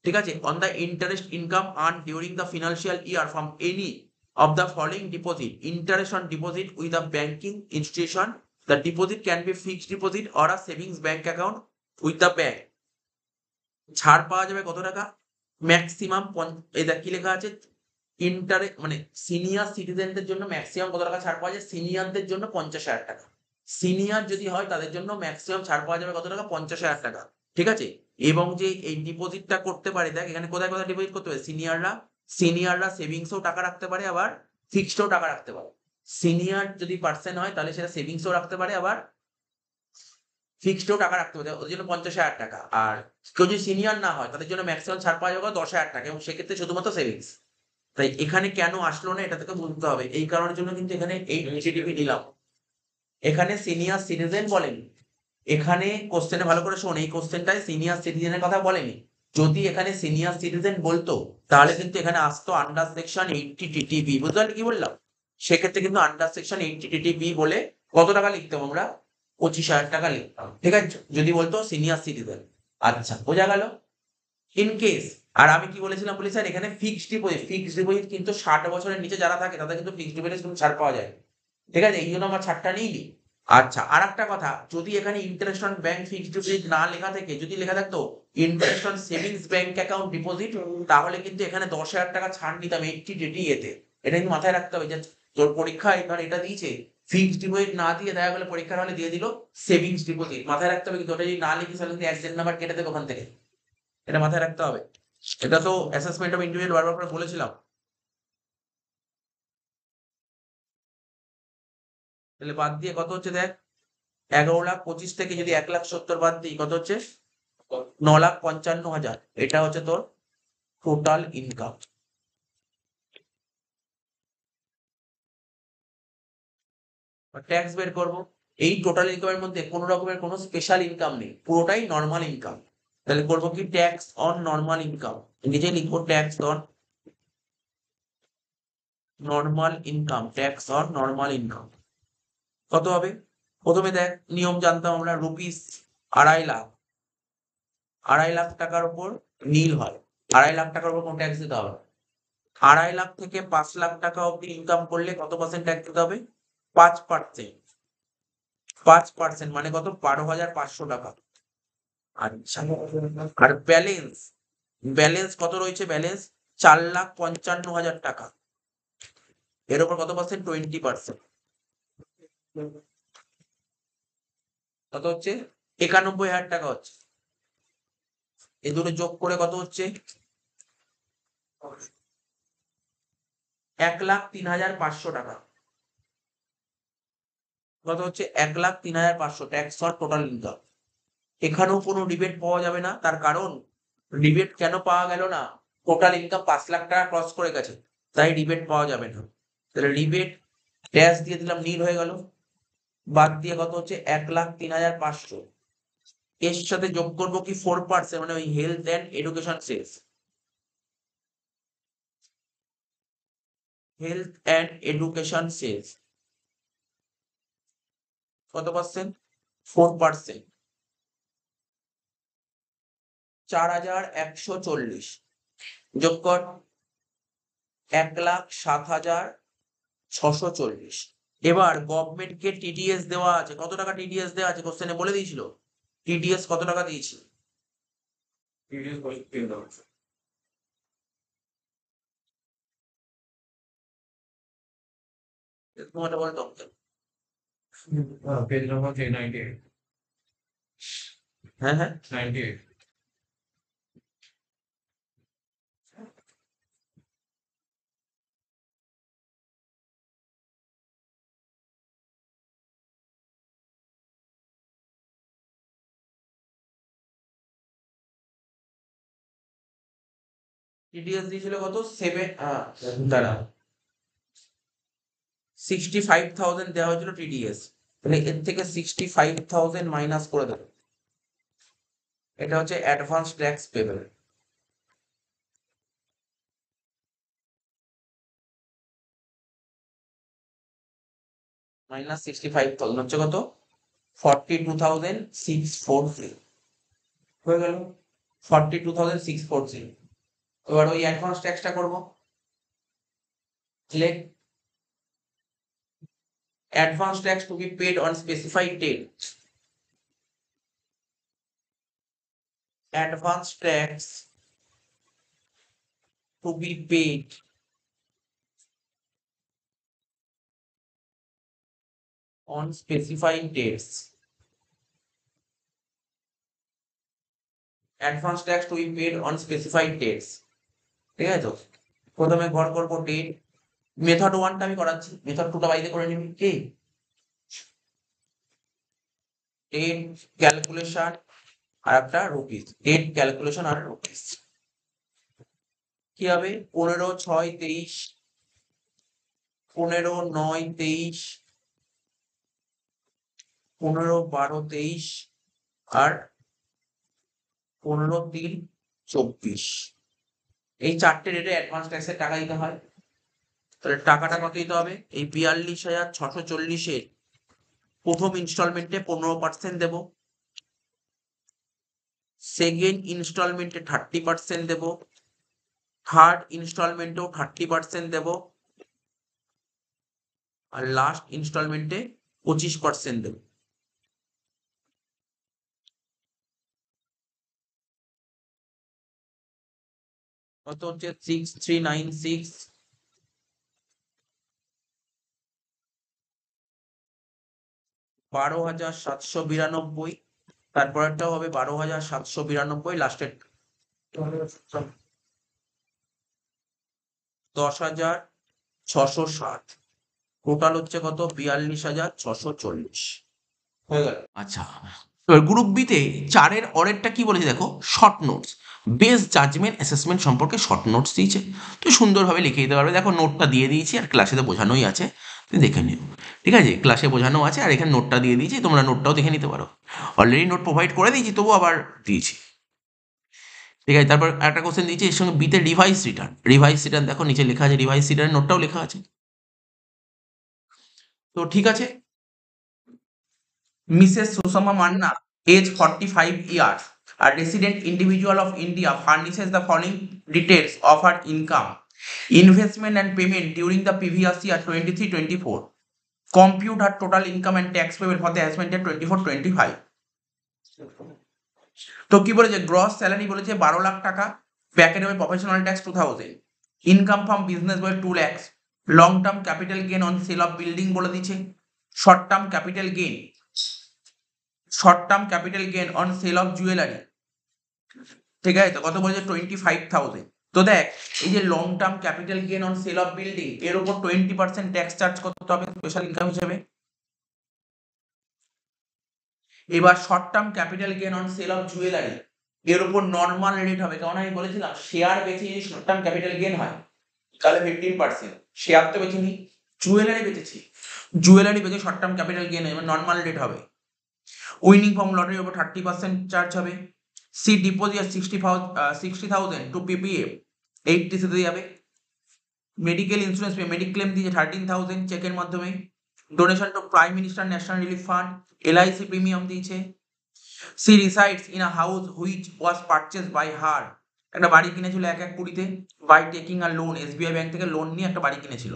ঠিক আছে? On the interest income earn during the financial year from any of the following deposit. Interest on deposit with a banking institution. The deposit can be fixed deposit or a savings bank account with the bank. ছাড় পাওয়া যাবে কত টাকা? Maximum, এই দেখ কি লেখা আছে, মানে সিনিয়র সিটিজেনদের জন্য ম্যাক্সিমাম কত টাকা ছাড় পাওয়া যায়? সিনিয়রদের জন্য 50,000 টাকা। সিনিয়র যদি হয় তাদের জন্য ম্যাক্সিমাম ছাড় পাওয়া যাবে কত টাকা? 50,000 টাকা। ঠিক আছে? এবং যে এই ডিপোজিটটা করতে পারে, দেখ এখানে কোথায় কোথায় ডিপোজিট করতে পারে? সিনিয়ররা সেভিংসেও টাকা রাখতে পারে, আবার ফিক্সডও টাকা রাখতে পারে। সিনিয়র যদি পার্সন হয় তাহলে সেটা সেভিংসও রাখতে পারে, আবার ফিক্সডও টাকা রাখতে হবে, ওদের জন্য 50,000 টাকা। আর কেউ যদি সিনিয়র না হয় তাদের জন্য ম্যাক্সিমাম ছাড় পাওয়া যাবে 10,000 টাকা, এবং সেক্ষেত্রে শুধুমাত্র সেভিংস। তাই এখানে কেন আসলো না এটা থেকে বুঝতে হবে, এই কারণের জন্য কিন্তু এখানে এই জিডিপি নিলাম। এখানে সিনিয়র সিটিজেন বলেনি, এখানে কোশ্চেনে ভালো করে শোন, এই কোশ্চেনটায় সিনিয়র সিটিজেনের কথা বলেনি। যদি এখানে সিনিয়র সিটিজেন বলতো তাহলে কিন্তু এখানে আসতো আন্ডার সেকশন 80 টিটিবি। বুঝতে পারলি কি বললাম? সেক্ষেত্রে কিন্তু আন্ডার সেকশন 80 টিটিবি বলে কত টাকা লিখতাম আমরা? 25,000 টাকা লিখতাম। ঠিক আছে? যদি বলতো সিনিয়র সিটিজেন। আচ্ছা, বোঝা গেল। ইন কেস, আর আমি কি বলেছিলাম বলি স্যার, এখানে ফিক্সড ডিপোজিট কিন্তু 60 বছরের নিচে যারা থাকে তাদের কিন্তু ফিক্সড ডিপোজিট কিন্তু ছাড় পাওয়া যায়। ঠিক আছে? এই জন্য আমার ছাড়টা নিইনি। আচ্ছা, আর একটা কথা, যদি এখানে interest on bank fixed deposit না লেখা থেকে যদি লেখা থাকতো interest on savings bank account deposit, তাহলে কিন্তু এখানে 10,000 টাকা ছাড় নিতাম 80 ডিডি এতে। এটা কিন্তু মাথায় রাখতে হবে যে তোর পরীক্ষায় ধর এটা দিয়েছে ফিক্সড ডিপোজিট না দিয়ে দেখা গেলো পরীক্ষার হলে দিয়ে দিল সেভিংস ডিপোজিট, মাথায় রাখতে হবে কিন্তু ওটা যদি না লিখিস তাহলে কিন্তু একজেন্ট নাম্বার কেটে দেবে ওখান থেকে। এটা মাথায় রাখতে হবে। এটা তো অ্যাসেসমেন্ট অফ ইন্ডিভিজুয়াল বারবার করে বলেছিলাম। তাহলে বাদ দিয়ে কত হচ্ছে দেখ, 11,25,000 থেকে যদি 1,70,000 বাদ দিই কত হচ্ছে? 9,55,000। এটা হচ্ছে তোর টোটাল ইনকাম। ট্যাক্স বের করব। এই টোটাল ইনকামের মধ্যে কোনো রকমের কোনো স্পেশাল ইনকাম নেই, পুরোটাই নর্মাল ইনকাম। তাহলে করবো কি? Tax on normal income. নিজে লিখবো tax on normal income. Tax on normal income কত হবে? প্রথমে দেখ, নিয়ম জানতাম আমরা, রুপিস 2.5 লাখ। 2.5 লাখ টাকার উপর নীল হয়, 2.5 লাখ টাকার উপর কোনো ট্যাক্স দিতে হবে না। 2.5 লাখ থেকে 5 লাখ টাকা অব্দি ইনকাম করলে কত পার্সেন্ট ট্যাক্স দিতে হবে? 5%। 5% মানে কত? 12,500 টাকা। আচ্ছা, আর ব্যালেন্স, ব্যালেন্স কত রয়েছে? ব্যালেন্স 4,55,000 টাকা। এর উপর কত পার্সেন্ট? 20%। কত হচ্ছে? 91,000 টাকা হচ্ছে। এই দুটো যোগ করে কত হচ্ছে? 1,03,500 টাকা। কত হচ্ছে? 1,03,500 ট্যাক্স ফর টোটাল ইনকাম। এখানেও কোনো রিবেট পাওয়া যাবে না, তার কারণ রিবেট কেন পাওয়া গেল না? টোটাল ইনকাম 5 লাখ টাকা ক্রস করে গেছে, তাই রিবেট পাওয়া যাবে না। তাহলে রিবেট ড্যাশ দিয়ে দিলাম, নীল হয়ে গেল। বাদ দিয়ে কত হচ্ছে? 1,03,500। এর সাথে যোগ করবো কি 4%, মানে ওই health and education cess. Health and education cess কত পার্সেন্ট? 4%। 4,140 যোগ কর 1,07,640। এবার গভর্নমেন্টকে টিডিএস দেওয়া আছে, কত টাকা টিডিএস দেওয়া আছে কোশ্চেনে বলে দিয়েছিল? টিডিএস কত টাকা দিয়েছি? তোমার বলতো Page number 398. হ্যাঁ হ্যাঁ, টিডিএস দিয়েছিল কত, দাঁড়া, 65,000 দেওয়া হয়েছিল টিডিএস, তাহলে এর থেকে 65,000 মাইনাস করে দেবো, এটা হচ্ছে অ্যাডভান্স ট্যাক্স পেবেল, মাইনাস 65,000 হচ্ছে কত, 42,643 হয়ে গেল, 42,643। এবার ওই অ্যাডভান্স ট্যাক্সটা করবো, লেখ advance tax to be paid on specified date, advance tax to be paid on specified dates, advance tax to be paid on specified dates, ঠিক আছে তো, প্রথমে ঘর করবো ডেট, মেথড ওয়ানটা আমি করাচ্ছি, মেথড টুটা বাইরে করে নিবি, কি ডেট ক্যালকুলেশন আর একটা রুপিস, ডেট ক্যালকুলেশন আর রুপিস, কি হবে 15/6/23, 15/9/23, 15/12/23 আর 15/3/24, এই চারটে রেটে অ্যাডভান্স ট্যাক্সের টাকা দিতে হয়। তাহলে টাকাটা কত দিতে হবে, এই 42,640-এর প্রথম ইনস্টলমেন্টে 15% দেবো, সেকেন্ড ইনস্টলমেন্টে 30% দেবো, থার্ড ইনস্টলমেন্টেও 30% দেবো, আর লাস্ট ইনস্টলমেন্টে 25% দেবো। কত হচ্ছে 6396, 12,792, তারপরেরটাও হবে 12,792, লাস্টের 10,660, টোটাল হচ্ছে কত 42,640 হয়ে গেল। আচ্ছা, এবার গ্রুপ বিতে 4-এর অরেরটা কি বলেছে দেখো, short notes, best judgement assessment সম্পর্কে শর্ট নোটস দিয়েছে, তুই সুন্দরভাবে লিখে দিতে পারবে, দেখো নোটটা দিয়ে দিয়েছি আর ক্লাসে তো বোঝানোই আছে, তুই দেখে নিও, ঠিক আছে, ক্লাসে বোঝানো আছে আর এখানে নোটটা দিয়ে দিয়েছি, তোমরা নোটটাও দেখে নিতে পারো, অলরেডি নোট প্রোভাইড করে দিয়েছি, তবু আবার দিয়েছি, ঠিক আছে। তারপর একটা কোশ্চেন দিয়েছি এর সঙ্গে বিতে রিভাইস রিটার্ন, রিভাইস রিটার্ন দেখো নিচে লেখা আছে, রিভাইস রিটার্নের নোটটাও লেখা আছে, তো ঠিক আছে। Mrs. Susama Manna, age 45 years, a resident individual of India, furnishes the following details of her income, investment and payment during the previous year 23-24. Compute her total income and tax payable for the assessment year 24-25. তো কি বলেছে, gross salary বলেছে 12 লাখ টাকা, bracket হবে professional tax 2000, income from business বলে 2 lakhs, long term capital gain on sell of building বলে দিচ্ছে, short term capital gain, short term capital gain on sell of jewellery, ঠিক আছে তো, কত বলেছে 25,000। তো দেখ, এই যে long term capital gain on sell of building, এর উপর 20% ট্যাক্স চার্জ করতে হবে স্পেশাল ইনকাম হিসেবে। এবার short term capital gain on sell of jewellery, এর উপর নর্মাল রেট হবে, কারণ আমি বলেছিলাম শেয়ার বেচে যদি শর্ট টার্ম ক্যাপিটাল গেন হয় তাহলে 15%, শেয়ার তো বেচিনি, জুয়েলারি বেচেছি, জুয়েলারি বেচে শর্ট টার্ম ক্যাপিটাল গেন এবার নর্মাল রেট হবে। উইনিং ফ্রম লটারির উপর 30% চার্জ হবে। সি ডিপোজিট 60,000 টু পিপিএ 80 তে যাবে। মেডিকেল ইন্স্যুরেন্স মেডিক্লেম দিয়েছে 13,000 চেকের মাধ্যমে। Donation to prime minister national relief fund, LIC premium দিয়েছে। She resides in a house which was purchase by her, একটা বাড়ি কিনেছিল 1,20,তে, by taking a loan, SBI bank থেকে লোন নিয়ে একটা বাড়ি কিনেছিল,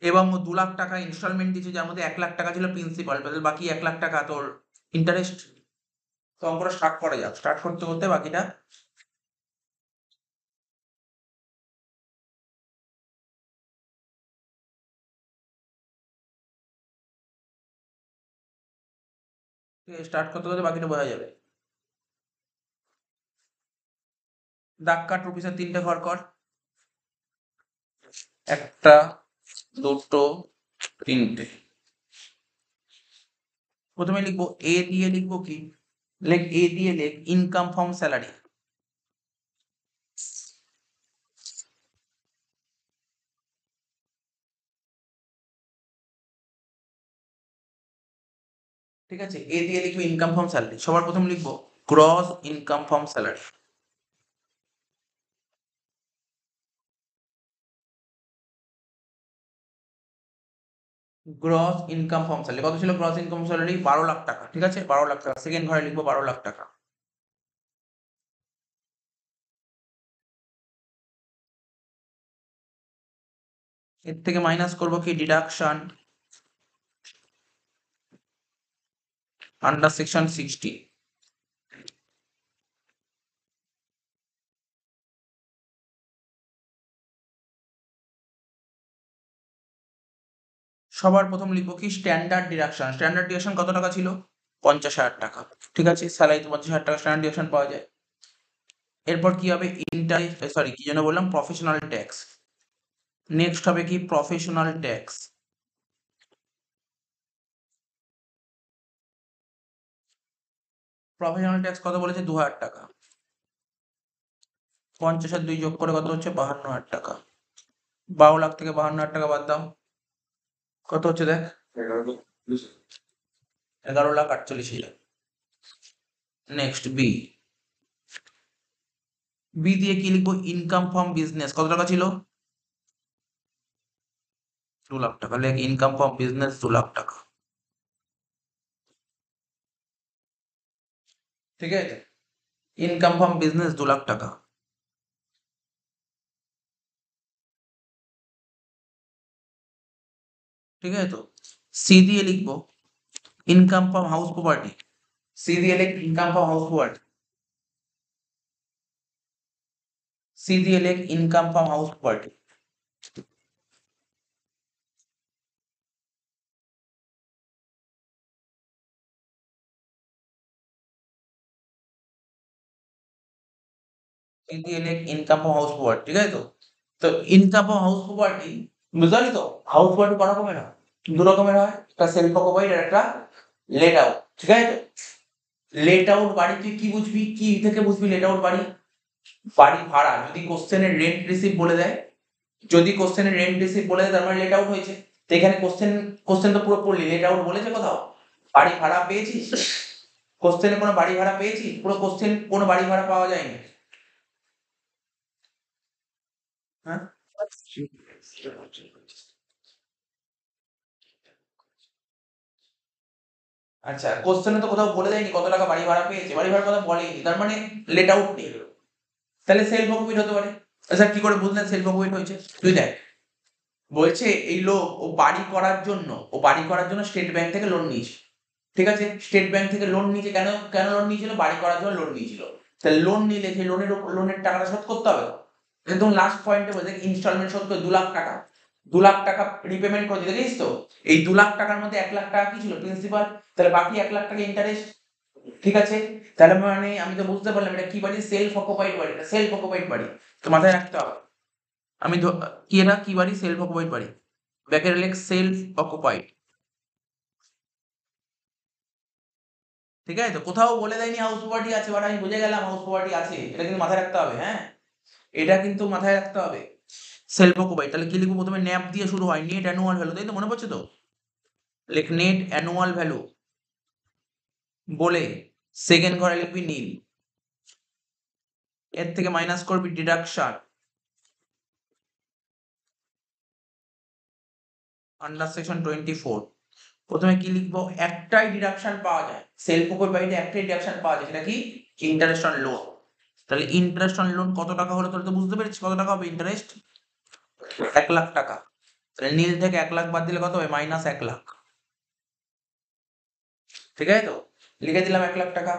এবং 2 লাখ টাকা ইনস্টলমেন্ট দিয়েছে, যার মধ্যে 1 লাখ টাকা ছিল প্রিন্সিপাল, বাকি 1 লাখ টাকা তোর ইন্টারেস্ট। তো অঙ্কটা স্টার্ট করা যাক, স্টার্ট করতে করতে বাকিটা স্টার্ট করতে করতে বাকিটা বোঝা যাবে। দাগ কাট রুপিসের 3টে ঘর কর, 1 2 3টে। প্রথমে লিখবো এ দিয়ে লিখবো কি, লেখ এ দিয়ে লেখ ইনকাম ফ্রম স্যালারি। ঠিক আছে, এ দিয়ে লিখবো ইনকাম ফ্রম স্যালারি। সবার প্রথম লিখবো gross income from salary. Gross income from salary কত ছিল? গ্রস ইনকাম স্যালারি 12 লাখ টাকা। ঠিক আছে, 12 লাখ টাকা। সেকেন্ড ঘরে লিখবো 12 লাখ টাকা। এর থেকে মাইনাস করবো কি ডিডাকশন আন্ডার সেকশন 60। সবার প্রথম লিখবো কি স্ট্যান্ডার্ড ডিডাকশন। স্ট্যান্ডার্ড ডিডাকশন কত টাকা ছিল? 50,000 টাকা। ঠিক আছে, স্যালারিতে 50,000 টাকা স্ট্যান্ডার্ড ডিডাকশন পাওয়া যায়। এরপর কি হবে? ইন্টারেস্ট, সরি কি যেন বললাম, প্রফেশনাল ট্যাক্স। নেক্সট হবে কি প্রফেশনাল ট্যাক্স। প্রফেশনাল ট্যাক্স কত বলেছে? 2,000 টাকা। 50 আর 2 যোগ করে কত হচ্ছে? 52,000 টাকা। 12 লাখ থেকে 52,000 টাকা বাদ দাও, কত হচ্ছে দেখ? 11,48,000। Next B. বি দিয়ে কি লিখবো? Income from business. কত টাকা ছিল? 2 লাখ টাকা। লেখ ইনকাম ফ্রম বিজনেস 2 লাখ টাকা। ঠিক আছে, ইনকাম ফ্রম বিজনেস 2 লাখ টাকা। ঠিক আছে তো, সি দিয়ে লিখবো income from house property. C দিয়ে লিখ income from house property. C দিয়ে লিখ income from house property. C দিয়ে লিখ ইনকাম ফ্রম হাউস প্রপার্টি। ঠিক আছে তো, তো ইনকাম ফ্রম হাউস প্রপার্টি বুঝলি তো? হাউস প্রপার্টি কত রকমের হয়? 2 রকমের হয়, একটা সেলফ অকুপাইড আর একটা লেট আউট। ঠিক আছে তো, লেট আউট বাড়ি তুই কি বুঝবি, কি থেকে বুঝবি লেট আউট বাড়ি? বাড়ি ভাড়া যদি কোশ্চেনের রেন্ট রিসিভ বলে দেয়, যদি কোশ্চেনের রেন্ট রিসিভ বলে দেয় তার মানে লেট আউট হয়েছে। তো এখানে কোশ্চেন তো পুরো পড়লি, লেট আউট বলেছে কোথাও? বাড়ি ভাড়া পেয়েছিস? কোশ্চেনে কোনো বাড়ি ভাড়া পেয়েছিস? পুরো কোশ্চেন কোনো বাড়ি ভাড়া পাওয়া যায়নি। হ্যাঁ, আচ্ছা, কোশ্চেনে তো কোথাও বলে দেয়নি কত টাকা বাড়ি ভাড়া পেয়েছে, বাড়ি ভাড়ার কথা বলেনি, তার মানে লেট আউট নেই। তাহলে সেলফ অকুপিড হতে পারে। আচ্ছা, কি করে বুঝলেন সেলফ অকুপিড হয়েছে? তুই দেখ, বলছে এই লোক ও বাড়ি করার জন্য স্টেট ব্যাংক থেকে লোন নিয়েছে। ঠিক আছে, স্টেট ব্যাংক থেকে লোন নিয়েছে, কেন কেন লোন নিয়েছিল? বাড়ি করার জন্য লোন নিয়েছিল। তাহলে লোন নিলে সেই লোনের টাকাটা শোধ করতে হবে। একদম লাস্ট পয়েন্টে বলছে ইনস্টলমেন্ট শোধ করে 2 লাখ টাকা। 2 লাখ টাকা রিপেমেন্ট করে দিতে, দেখিস তো? এই 2 লাখ টাকার মধ্যে 1 লাখ টাকা কি ছিল? প্রিন্সিপাল। তাহলে বাকি 1 লাখ টাকা ইন্টারেস্ট। ঠিক আছে, তাহলে মানে আমি তো বুঝতে পারলাম এটা কি বাড়ি? সেলফ অকুপাইড বাড়ি। এটা সেলফ অকুপাইড বাড়ি, তো মাথায় রাখতে হবে। আমি কি এটা কি বাড়ি? সেলফ অকুপাইড বাড়ি। ব্যাকের লেখ সেলফ অকুপাইড। ঠিক আছে তো, কোথাও বলে দেয়নি হাউস প্রপার্টি আছে, বাট আমি বুঝে গেলাম হাউস প্রপার্টি আছে, এটা কিন্তু মাথায় রাখতে হবে। হ্যাঁ, এটা কিন্তু মাথায় রাখতে হবে। Self occupied. তাহলে কি লিখবো? প্রথমে ন্যাপ দিয়ে শুরু হয়, নেট অ্যানুয়াল ভ্যালু, তাই তো? মনে পড়ছে তো? লেখ নেট অ্যানুয়াল ভ্যালু বলে সেকেন্ড ঘরে লিখবি নীল। এর থেকে মাইনাস করবি ডিডাকশন আন্ডার সেকশন 24। প্রথমে কি লিখবো? একটাই ডিডাকশন পাওয়া যায় সেলফ অকুপাইডে, একটাই ডিডাকশন পাওয়া যায়, সেটা কি? Interest on loan. তাহলে ইন্টারেস্ট অন লোন কত টাকা হলো? তোর তো বুঝতে পেরেছিস কত টাকা হবে ইন্টারেস্ট? 1 লাখ টাকা। তাহলে নীল থেকে 1 লাখ বাদ দিলে কত হবে? মাইনাস 1 লাখ। ঠিক আছে তো, লিখে দিলাম 1 লাখ টাকা।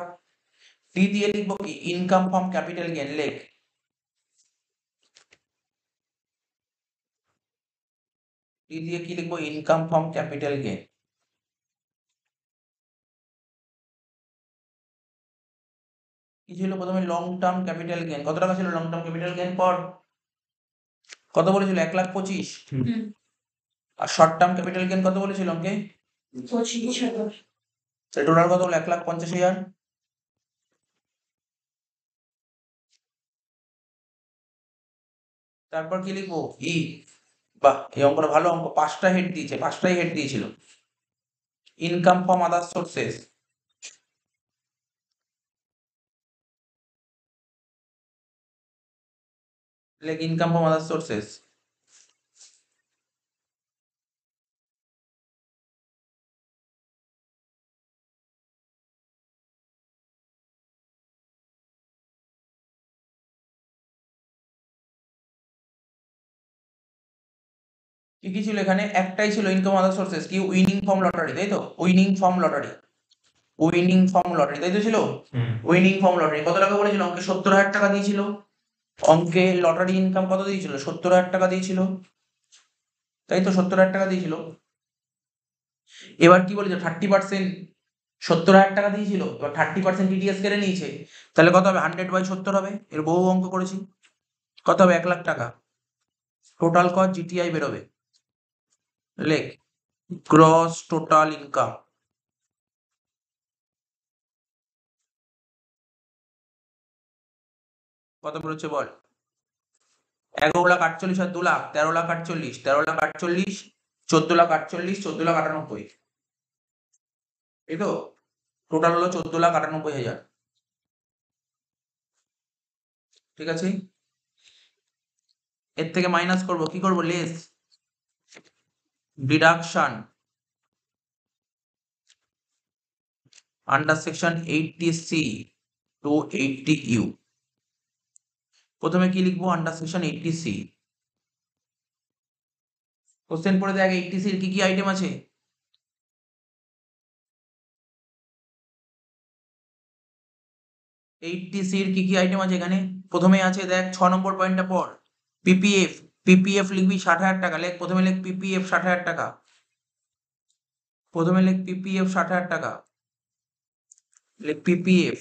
টি দিয়ে লিখবো কি ইনকাম ফ্রম ক্যাপিটাল গেইন। লেখ টি দিয়ে কি লিখবো? Income from capital gain. কি ছিল প্রথমে লং টার্ম ক্যাপিটাল গেইন, কত টাকা ছিল লং টার্ম ক্যাপিটাল গেইন পর কত বলেছিল 1,25,000, আর শর্ট টার্ম ক্যাপিটাল গেইন কত বলেছিল অঙ্কে? 25,000। টোটাল কত হলো? 1,50,000। তারপর কি লিখবো? বাহ, এই অঙ্কটা ভালো অঙ্ক, 5টা হেড দিয়েছে, 5টাই হেড দিয়েছিল। ইনকাম ফ্রম আদার সোর্সেস, লেখ ইনকাম ফ্রম আদার সোর্সেস। কি কি ছিল এখানে? একটাই ছিল ইনকাম আদার সোর্সেস, কি? উইনিং ফ্রম লটারি, তাই তো? Winning from lottery, winning from lottery, তাই তো ছিল? উইনিং ফ্রম লটারি কত টাকা বলেছিল অঙ্কে? 70,000 টাকা দিয়েছিল। অঙ্কে লটারি ইনকাম কত দিয়েছিল? 70,000 টাকা দিয়েছিল, তাই তো? 70,000 টাকা দিয়েছিল। এবার কি বলেছে? 30%, 70,000 টাকা দিয়েছিল, এবার 30% টিডিএস কেটে নিয়েছে, তাহলে কত হবে? 100/70 হবে। এর বহু অঙ্ক করেছি। কত হবে? 1,00,000 টাকা। টোটাল কস্ট জিটিআই বেরোবে, লেখ গ্রস টোটাল ইনকাম। কত বেরোচ্ছে বল? 11,48,000 আর 2,00,000, 13,48,000, 13,48,000, 14,48,000, 14,98,000, এই তো? টোটাল হলো 14,98,000, ঠিক আছে? এর থেকে মাইনাস করব, কি করব? Less, deduction under section 80C to 80U। প্রথমে কি লিখবো? Under section 80C। কোশ্চেন পড়ে দেখ 80C এর কি কি আইটেম আছে। 80C এর কি কি আইটেম আছে এখানে? প্রথমে আছে দেখ 6 নম্বর পয়েন্টটা পড়, পিপিএফ। পিপিএফ লিখবি 60,000 টাকা, লেখ প্রথমে, লেখ পিপিএফ 60,000 টাকা, প্রথমে লেখ পিপিএফ 60,000 টাকা, লেখ পিপিএফ।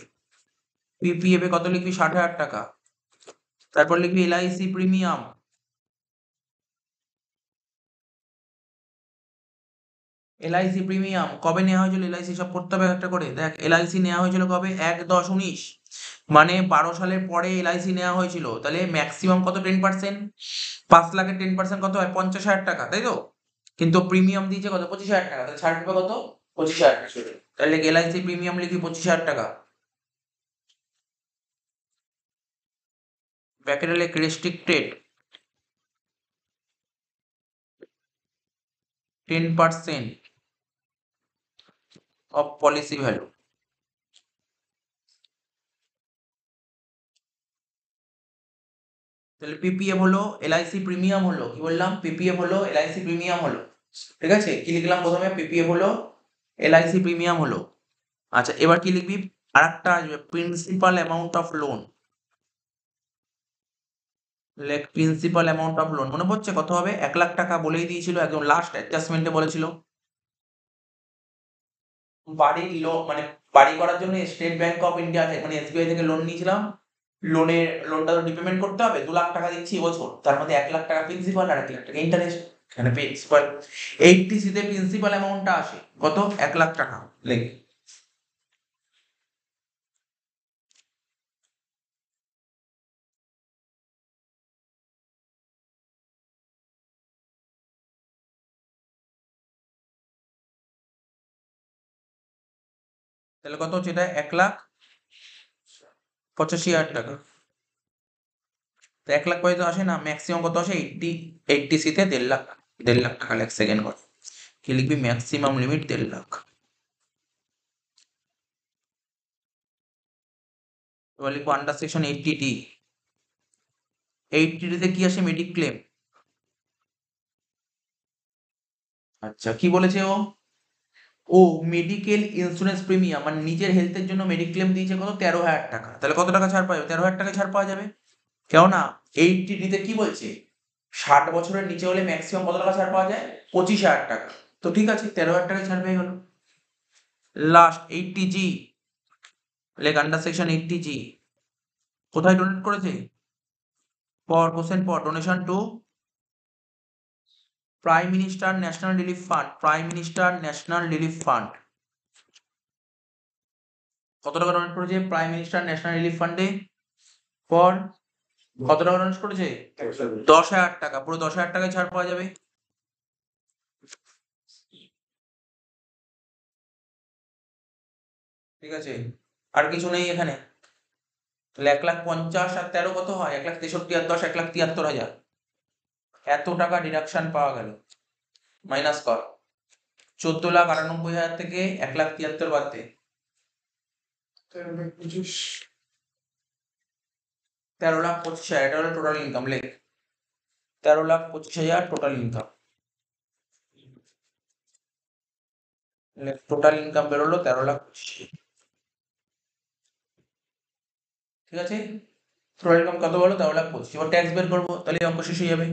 পিপিএফ এ কত লিখবি? 60,000 টাকা। তারপর লিখবি এলআইসি প্রিমিয়াম, এলআইসি প্রিমিয়াম কবে নেওয়া হয়েছিল? এলআইসি সব পড়তে হবে একটা করে। দেখ এলআইসি নেওয়া হয়েছিল কবে? 1/10/19, মানে 12 সালের পরে এলআইসি নেওয়া হয়েছিল, তাহলে ম্যাক্সিমাম কত? 10%। 5 লাখের 10% কত হয়? 50,000 টাকা, তাই তো? কিন্তু প্রিমিয়াম দিয়েছে কত? 25,000 টাকা, তাহলে ছাড় পাবে কত? 25,000 টাকা। তাহলে এলআইসি প্রিমিয়াম লিখি 25,000 টাকা। ব্যাকেটে লেখ রেস্ট্রিক্টেড 10% অফ পলিসি ভ্যালু। তাহলে পিপিএফ হলো, এলআইসি প্রিমিয়াম হলো, কি বললাম? পিপিএফ হলো, এলআইসি প্রিমিয়াম হলো, ঠিক আছে? কি লিখলাম প্রথমে? পিপিএফ হলো, এলআইসি প্রিমিয়াম হলো। আচ্ছা, এবার কি লিখবি? আরেকটা আসবে, প্রিন্সিপাল অ্যামাউন্ট অফ লোন, লেখ প্রিন্সিপাল অ্যামাউন্ট অফ লোন। মনে পড়ছে কত হবে? 1,00,000 টাকা বলেই দিয়েছিল, একদম লাস্ট অ্যাডজাস্টমেন্টে বলেছিল। বাড়ির লোন, মানে বাড়ি করার জন্য স্টেট ব্যাংক অফ ইন্ডিয়া মানে এসবিআই থেকে লোন নিয়েছিলাম। লোনটা তো রিপেমেন্ট করতে হবে, 2,00,000 টাকা দিচ্ছি এবছর, তার মধ্যে 1,00,000 টাকা প্রিন্সিপাল আর 1,00,000 টাকা ইন্টারেস্ট। এখানে প্রিন্সিপাল 80C তে প্রিন্সিপাল অ্যামাউন্টটা আসে কত? 1,00,000 টাকা, লেখ। তাহলে কত হচ্ছে এটা? 1,85,000 টাকা। তো 1,00,000 পয়সা তো আসে না, ম্যাক্সিমাম কত আসে? 80C তে 1,50,000, 1,50,000 টাকা। লেখ সেকেন্ড করে কি লিখবি? Maximum limit 1,50,000। এবার লিখবো আন্ডার সেকশন 80D। 80D তে কি আসে? মেডিক্লেম। আচ্ছা, কি বলেছে ও? ও মেডিকেল ইন্স্যুরেন্স প্রিমিয়াম, মানে নিজের হেলথের জন্য মেডিক্লেম দিয়েছে কত? 13,000 টাকা। তাহলে কত টাকা ছাড় পাওয়া যাবে? 13,000 টাকা ছাড় পাওয়া যাবে। কেননা 80D তে কি বলছে? 60 বছরের নিচে হলে ম্যাক্সিমাম কত টাকা ছাড় পাওয়া যায়? 25,000 টাকা। তো ঠিক আছে, 13,000 টাকা ছাড় পেয়ে গেল। লাস্ট 80G, লেখ আন্ডার সেকশন 80G। কোথায় ডোনেট করেছে? For question for donation to prime minister national relief fund. Prime minister national relief fund কত টাকা ডোনেট করেছে প্রাইম মিনিস্টার ন্যাশনাল রিলিফ ফান্ডে? ফর কত টাকা ডোনেট করেছে? 10,000 টাকা। পুরো 10,000 টাকায় ছাড় পাওয়া যাবে। ঠিক আছে, আর কিছু নেই এখানে। তাহলে 1,50,000 আর 13 কত হয়? 1,63,000 আর 10 1,73,000। এত টাকা ডিডাকশন পাওয়া গেল। মাইনাস কর 14,98,000 থেকে 1,73,000 বাদ দে। 13,25,000 এটা হলো টোটাল ইনকাম। লেখ 13,25,000 টোটাল ইনকাম। টোটাল ইনকাম বেরোলো 13,25,000। ঠিক আছে, টোটাল ইনকাম কত বলো? 13,25,000। এবার ট্যাক্স বের করবো, তাহলে অঙ্ক শেষ হয়ে যাবে।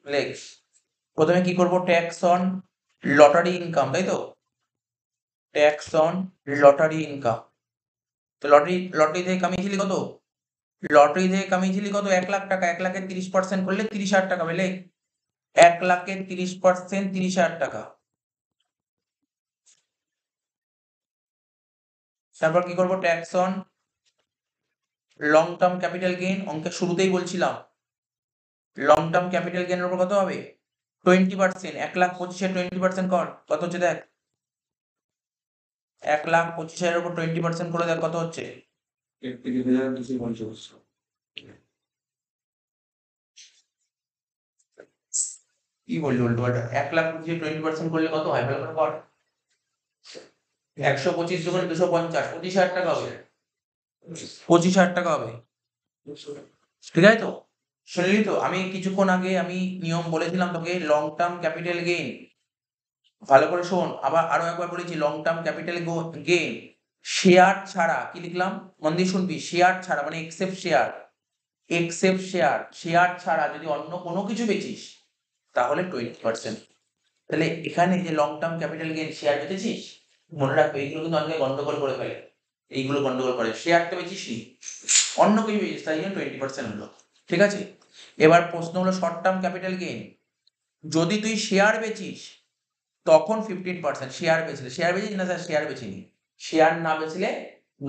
লেখ প্রথমে কি করব? ট্যাক্স অন লটারি ইনকাম, তাই তো? Tax on lottery income. তো লটারি থেকে কামিয়েছিলি কত? লটারি থেকে কামিয়েছিলি কত? 1,00,000 টাকা। 1,00,000-এর 30% করলে 30,000 টাকা পেলে। 1,00,000-এর 30% 30,000 টাকা। তারপর কি করব? Tax on long term capital gain. অঙ্কের শুরুতেই বলছিলাম লং টার্ম ক্যাপিটাল গেইনের উপর কত হবে? 20%। 1,25,000 20% কর, কত হচ্ছে দেখ। 1,25,000 উপর 20% করে দেখ কত হচ্ছে। কি বললি উল্টো পাল্টা? 1,25,000 20% করলে কত হয়? ভালো করে কর। 125 দুগুণে 250, 25,000 টাকা হবে। 25,000 টাকা হবে। ঠিক আছে তো? শুনলি তো? আমি কিছুক্ষণ আগে আমি নিয়ম বলেছিলাম তোকে, লং টার্ম ক্যাপিটাল গেইন। ভালো করে শোন, আবার আরো একবার বলেছি, long term capital gain share ছাড়া, কি লিখলাম মন দিয়ে শুনবি, শেয়ার ছাড়া মানে except share, except share, share ছাড়া যদি অন্য কোনো কিছু বেচিস তাহলে 20%। তাহলে এখানে যে long term capital gain share বেচেছিস, মনে রাখবে এইগুলো কিন্তু অনেকে গন্ডগোল করে ফেলে। এইগুলো গন্ডগোল করে, শেয়ার তো বেচিস নি, অন্য কিছু বেচিস, তাই জন্য 20% হলো। ঠিক আছে, এবার প্রশ্ন হলো শর্ট টার্ম ক্যাপিটাল গেইন। যদি তুই শেয়ার বেচিস তখন 15%। শেয়ার বেচলে, শেয়ার বেচিস না স্যার শেয়ার বেচিনি, শেয়ার না বেচলে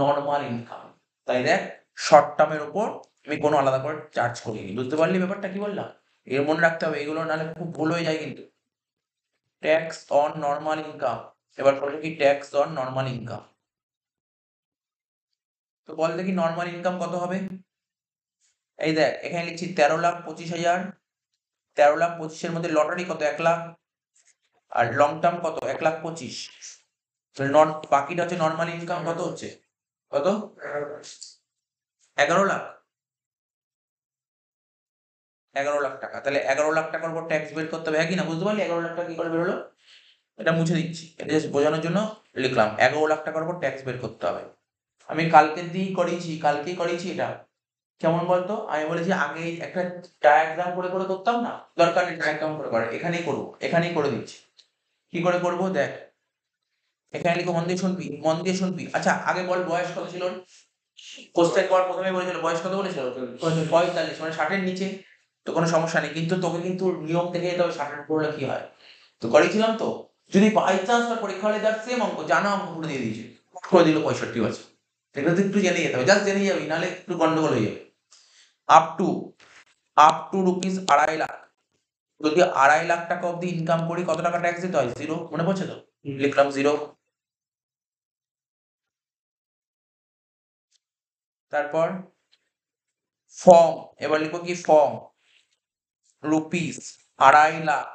নর্মাল ইনকাম। তাই দেখ শর্ট টার্মের উপর আমি কোনো আলাদা করে চার্জ করিনি। বুঝতে পারলি ব্যাপারটা কি বললাম? এর মনে রাখতে হবে, এগুলো নাহলে খুব ভুল হয়ে যায় কিন্তু। Tax on normal income. এবার বলবো কি ট্যাক্স অন নর্মাল ইনকাম। তো বল দেখি নর্মাল ইনকাম কত হবে। এই দেখ এখানে লিখছি 13,25,000। 13,25,000 মধ্যে লটারি কত? 1,00,000। আর লং টার্ম কত? 1,25,000। বাকিটা হচ্ছে নর্মাল ইনকাম। কত হচ্ছে? কত? 11,00,000। 11,00,000 টাকা। তাহলে 11,00,000 টাকার উপর ট্যাক্স বের করতে হবে, হ্যাঁ কি না? বুঝতে পারলি 11,00,000 টাকা কি করে বেরোলো? এটা মুছে দিচ্ছি, এটা জাস্ট বোঝানোর জন্য লিখলাম। 11,00,000 টাকার উপর ট্যাক্স বের করতে হবে। আমি কালকের দিনই করিয়েছি, কালকেই করিয়েছি এটা। কেমন বলতো? আমি বলেছি আগে একটা ডায়াগ্রাম করে করে করতাম না, দরকার নেই ডায়াগ্রাম করে করে, এখানেই করবো, এখানেই করে দিচ্ছি। কি করে করবো দেখ, এখানে লিখো, মন দিয়ে শুনবি, মন দিয়ে শুনবি। আচ্ছা আগে বল বয়স কত ছিল? কোশ্চেন কর প্রথমে বলেছিল বয়স কত বলেছিল? 45, মানে 60-এর নিচে। তো কোনো সমস্যা নেই, কিন্তু তোকে কিন্তু নিয়ম দেখে যেতে হবে 60-এর উপর হলে কি হয়। তো করেছিলাম তো, যদি বাই চান্স পরীক্ষা হলে যার সেম অঙ্ক জানা অঙ্ক করে দিয়ে দিয়েছে, করে দিল 65 বছর, এগুলো তো একটু জেনে যেতে হবে, জাস্ট জেনে যাবি, নাহলে একটু গন্ডগোল হয়ে যাবে। Up to rupees 2.5 lakh. যদি 2.5 লাখ টাকা অব্দি ইনকাম করি কত টাকা ট্যাক্স দিতে হয়? 0। মনে পড়ছে তো? লিখলাম 0। তারপর ফর্ম, এবার লিখো কি ফর্ম, রুপিস 2.5 লাখ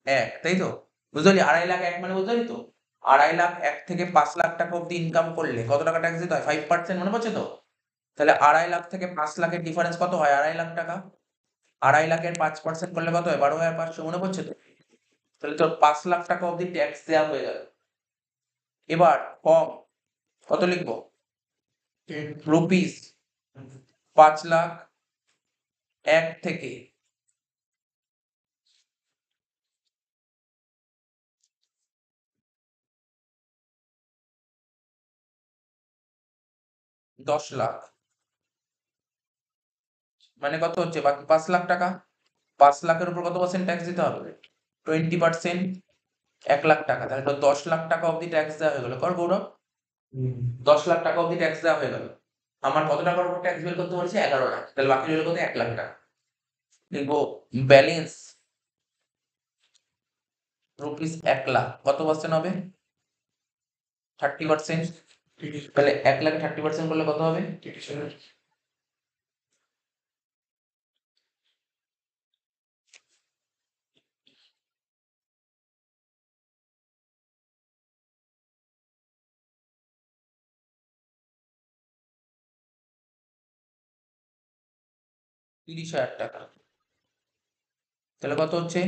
এক, তাই তো? বুঝতে পারলি 2.5 লাখ এক মানে? বুঝতে পারলি তো? 2.5 লাখ এক থেকে 5 লাখ টাকা অব্দি ইনকাম করলে কত টাকা ট্যাক্স দিতে হয়? 5%। মনে পড়ছে তো? তাহলে 2.5 লাখ থেকে 5 লাখের ডিফারেন্স কত হয়? 2.5 লাখ টাকা। 2.5 লাখের 5% করলে কত হয়? 12,500। মনে পড়ছে তো? তাহলে তোর 5 লাখ টাকা অব্দি ট্যাক্স দেওয়া হয়ে গেল। এবার ফর্ম কত লিখবো? রুপিস 5 লাখ এক থেকে 10 লাখ, মানে কত হচ্ছে বাকি 5 লাখ টাকা। 5 লাখের উপর কত পার্সেন্ট ট্যাক্স দিতে হবে? 20%। 1 লাখ টাকা, তাহলে তো 10 লাখ টাকা অব্দি ট্যাক্স দেওয়া হয়ে গেল। কর গৌরব, 10 লাখ টাকা অব্দি ট্যাক্স দেওয়া হয়ে গেল। আমার কত টাকার উপর ট্যাক্স বের করতে বলেছে? 11 লাখ, তাহলে বাকি রইল কত? 1 লাখ টাকা। লিখবো ব্যালেন্স রুপিস 1 লাখ, কত পার্সেন্ট হবে? 30%। তাহলে 1 লাখে 30% করলে কত হবে? 30,000 টাকা। তাহলে কত হচ্ছে?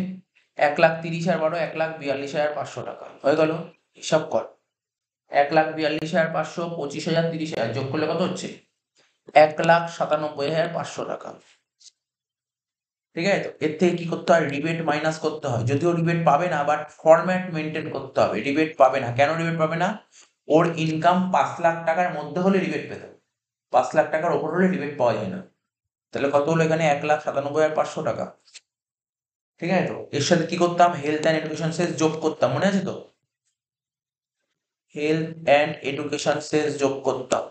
1,30,000 1,42,500 টাকা হয়ে গেল। হিসাব কর, 1,42,500, 25,000, 30,000 যোগ করলে কত হচ্ছে? 1,97,500 টাকা। ঠিক আছে, তো এর থেকে কি করতে হয়? রিবেট মাইনাস করতে হয়। যদিও রিবেট পাবে না, বাট ফরম্যাট মেনটেন করতে হবে। রিবেট পাবে না, কেন রিবেট পাবে না? ওর ইনকাম 5 লাখ টাকার মধ্যে হলে রিবেট পেতে হবে, 5 লাখ টাকার ওপর হলে রিবেট পাওয়া যায় না। তাহলে কত হলো এখানে? 1,97,500 টাকা। ঠিক আছে, তো এর সাথে কি করতাম? হেলথ অ্যান্ড এডুকেশন সেস যোগ করতাম, মনে আছে তো? হেলথ অ্যান্ড এডুকেশন সেস যোগ করতাম।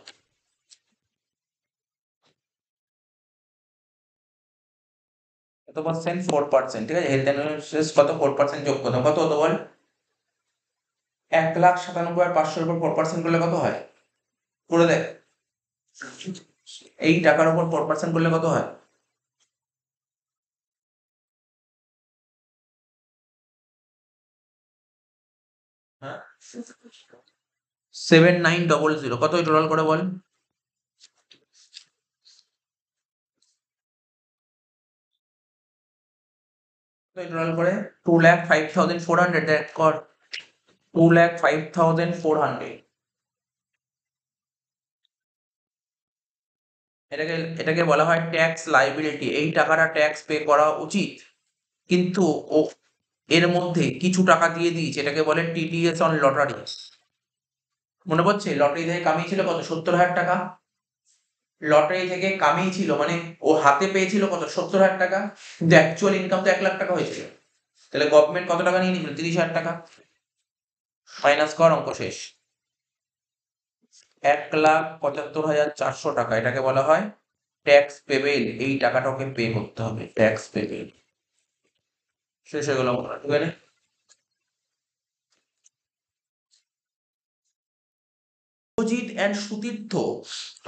কত পার্সেন্ট? 4%। ঠিক আছে, হেলথ অ্যান্ড এডুকেশন সেস কত? 4% যোগ করতাম। কত হতো বল? 1,97,500 উপর 4% করলে কত হয়? করে দেখ, এই টাকার উপর 4% করলে কত হয়? হ্যাঁ, 7,900। কত টোটাল করে বল? টোটাল করে 2,05,400। দেখ কর, 2,05,400। এটাকে এটাকে বলা হয় ট্যাক্স লাইবিলিটি। এই টাকাটা ট্যাক্স পে করা উচিত, কিন্তু ও এর মধ্যে কিছু টাকা দিয়ে দিয়েছে, এটাকে বলে টিডিএস অন লটারি। মনে পড়ছে? লটারি থেকে কামিয়েছিল কত? 70,000 টাকা। লটারি থেকে কামিয়েছিল মানে ও হাতে পেয়েছিল কত? 70,000 টাকা, কিন্তু অ্যাকচুয়াল ইনকাম তো 1 লাখ টাকা হয়েছিল। তাহলে গভর্নমেন্ট কত টাকা নিয়ে নিয়েছিল? 30,000 টাকা। মাইনাস কর, অঙ্ক শেষ। 1,75,400 টাকা, এটাকে বলা হয় ট্যাক্স পেবেল। এই টাকাটা ওকে পে করতে হবে, ট্যাক্স পেবেল। শেষ হয়ে গেল অঙ্কটা, ঠিক আছে? Sujit and Sutirtho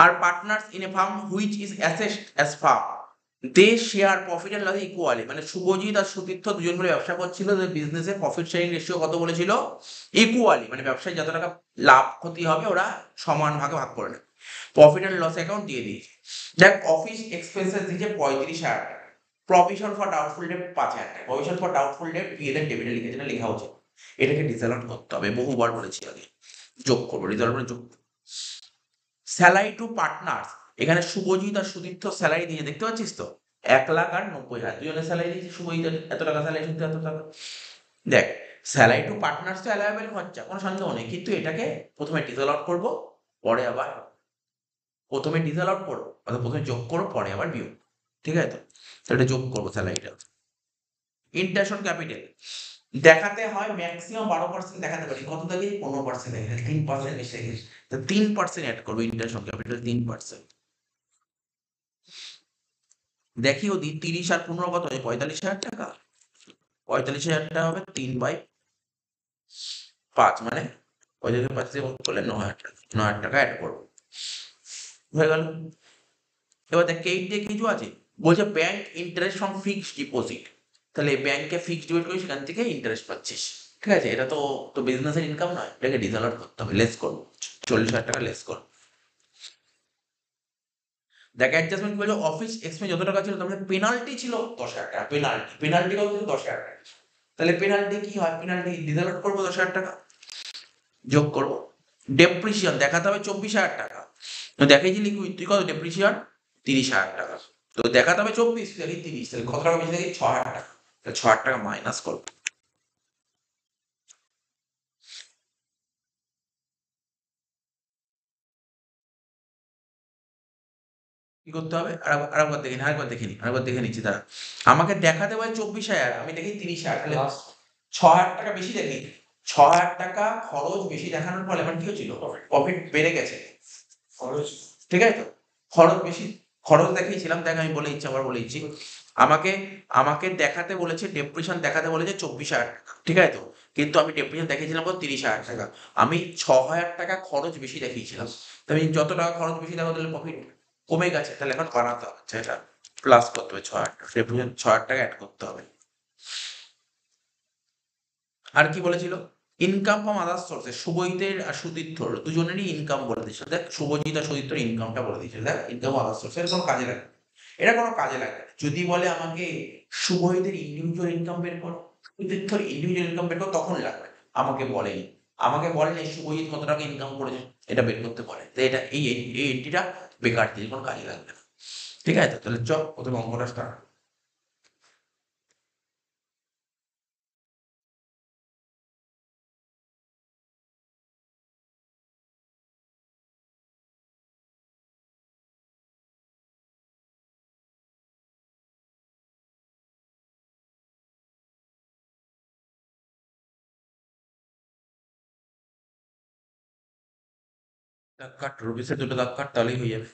are partners in a firm which is assessed as farm. They share profit and loss equally. মানে শুভজিৎ আর সুতীর্থ দুজন মিলে ব্যবসা করছিল, বিজনেসে প্রফিট শেয়ারিং রেশিও কত বলেছিল? ইকুয়ালি, মানে ব্যবসায় যত টাকা লাভ ক্ষতি হবে ওরা সমান ভাগে ভাগ করে নেবে। প্রফিট এন্ড লস অ্যাকাউন্ট দিয়ে দিয়েছে। দেখ, অফিস এক্সপেন্সেস দিয়েছে 35,000 টাকা, প্রভিশন ফর ডাউটফুল ডেট 5,000 টাকা। Provision for doubtful debt PL এর ডেবিটে লিখে, যেটা লেখা উচিত। এটাকে ডিসঅ্যালাউট করতে হবে, বহুবার বলেছি আগে। যোগ করবো, রিজলভ যোগ। স্যালারি টু পার্টনার্স, এখানে শুভজিৎ আর সুদীপ্ত স্যালারি দিয়ে, দেখতে পাচ্ছিস তো? 1,00,000 আর 90,000, দুজনের স্যালারি দিয়েছে। শুভজিৎ এত টাকা স্যালারি, শুনতে এত টাকা। দেখ, স্যালারি টু পার্টনার্স তো অ্যালাউয়েবল খরচা, কোনো সন্দেহ নেই, কিন্তু এটাকে প্রথমে ডিসঅ্যালাউট করবো, পরে আবার প্রথমে ডিসঅ্যালাউট করবো, অর্থাৎ প্রথমে যোগ করবো, পরে আবার বিয়োগ। ঠিক আছে, তো এটা যোগ করবো স্যালারিটা। ইন্টারেস্ট অন ক্যাপিটাল দেখাতে হয় ম্যাক্সিমাম 12% দেখাতে পারি। কত থাকে? 15% দেখে, 3% এসে গেছে, তো 3% অ্যাড করবো ইন্টারেস্ট অন ক্যাপিটাল, 3%। দেখি ওদি 30 আর 15 কত হয়? 45,000 টাকা। 45,000 টাকা হবে 3/5, মানে 45,500 দিয়ে ভাগ করলে 9,000 টাকা। 9,000 টাকা অ্যাড করবো, হয়ে গেল। এবার দেখ, এইট দিয়ে কিছু আছে, বলছে bank interest from fixed deposit. তাহলে ব্যাংকে ফিক্সড ডিপোজিট করি, সেখান থেকে ইন্টারেস্ট পাচ্ছিস। ঠিক আছে, এটা তো তো বিজনেসের ইনকাম নয়, এটাকে ডিসঅ্যালাউট করতে হবে, লেস করবো। 40,000 টাকা লেস করবো। দেখ, অ্যাডজাস্টমেন্ট বলছে অফিস এক্সপেন্স যত টাকা ছিল, তার মধ্যে পেনাল্টি ছিল 10,000 টাকা। পেনাল্টি কত ছিল? 10,000 টাকা। তাহলে পেনাল্টি কি হয়? পেনাল্টি ডিসঅ্যালাউট করবো, 10,000 টাকা যোগ করবো। ডেপ্রিসিয়েশন দেখাতে হবে 24,000 টাকা। তো দেখাই যে লিকুইড, তুই কত ডেপ্রিসিয়েশন? 30,000 টাকা। তো দেখাতে হবে 24, তাহলে 30, তাহলে কত টাকা বেশি থাকে? 6,000 টাকা। তাহলে 6,000 টাকা মাইনাস করবো। কি করতে হবে? আরেকবার দেখে নিচ্ছি দাঁড়া। আমাকে দেখাতে বলে 24,000, আমি দেখি 30,000, তাহলে 6,000 টাকা বেশি দেখি। 6,000 টাকা খরচ বেশি দেখানোর ফলে আমার কি হচ্ছিল? প্রফিট বেড়ে গেছে। খরচ, ঠিক আছে তো? খরচ বেশি, খরচ দেখিয়েছিলাম, দেখ আমি বলে দিচ্ছি, আবার বলে দিচ্ছি। আমাকে আমাকে দেখাতে বলেছে, ডেপ্রিসিয়েশন দেখাতে বলেছে 24,000 টাকা, ঠিক আছে তো? কিন্তু আমি ডেপ্রিসিয়েশন দেখিয়েছিলাম কত? 30,000 টাকা। আমি 6,000 টাকা খরচ বেশি দেখিয়েছিলাম। তো আমি যত টাকা খরচ বেশি দেখাবো তাহলে প্রফিট কমে গেছে, তাহলে এখন বাড়াতে হবে, এটা প্লাস করতে হবে 6,000 টাকা, ডেপ্রিসিয়েশন 6,000 টাকা অ্যাড করতে হবে। আর কি বলেছিল? ইনকাম ফ্রম আদার সোর্সে, শুভজিতের আর সুদীপ্তর দুজনেরই ইনকাম বলে দিয়েছিল। দেখ শুভজিৎ আর সুদীপ্তর ইনকামটা বলে দিয়েছিল। দেখ ইনকাম আদার সোর্স, এটা কোনো কাজে লাগে না। এটা কোনো কাজে লাগে না। যদি বলে আমাকে শুভজিতের ইন্ডিভিজুয়াল ইনকাম বের করো, সুদীপ্তর ইন্ডিভিজুয়াল ইনকাম বের করো, তখন লাগবে। আমাকে বলেনি, আমাকে বলেনি শুভজিৎ কত টাকা ইনকাম করেছে, এটা বের করতে বলে। তো এটা এই এন্ট্রিটা বেকার দিয়ে কোনো কাজে লাগবে না। ঠিক আছে, তাহলে চল প্রথমে অঙ্কটা স্টার্ট। দাগ কাট, রবিসের দুটো দাগ কাট, তাহলেই হয়ে যাবে।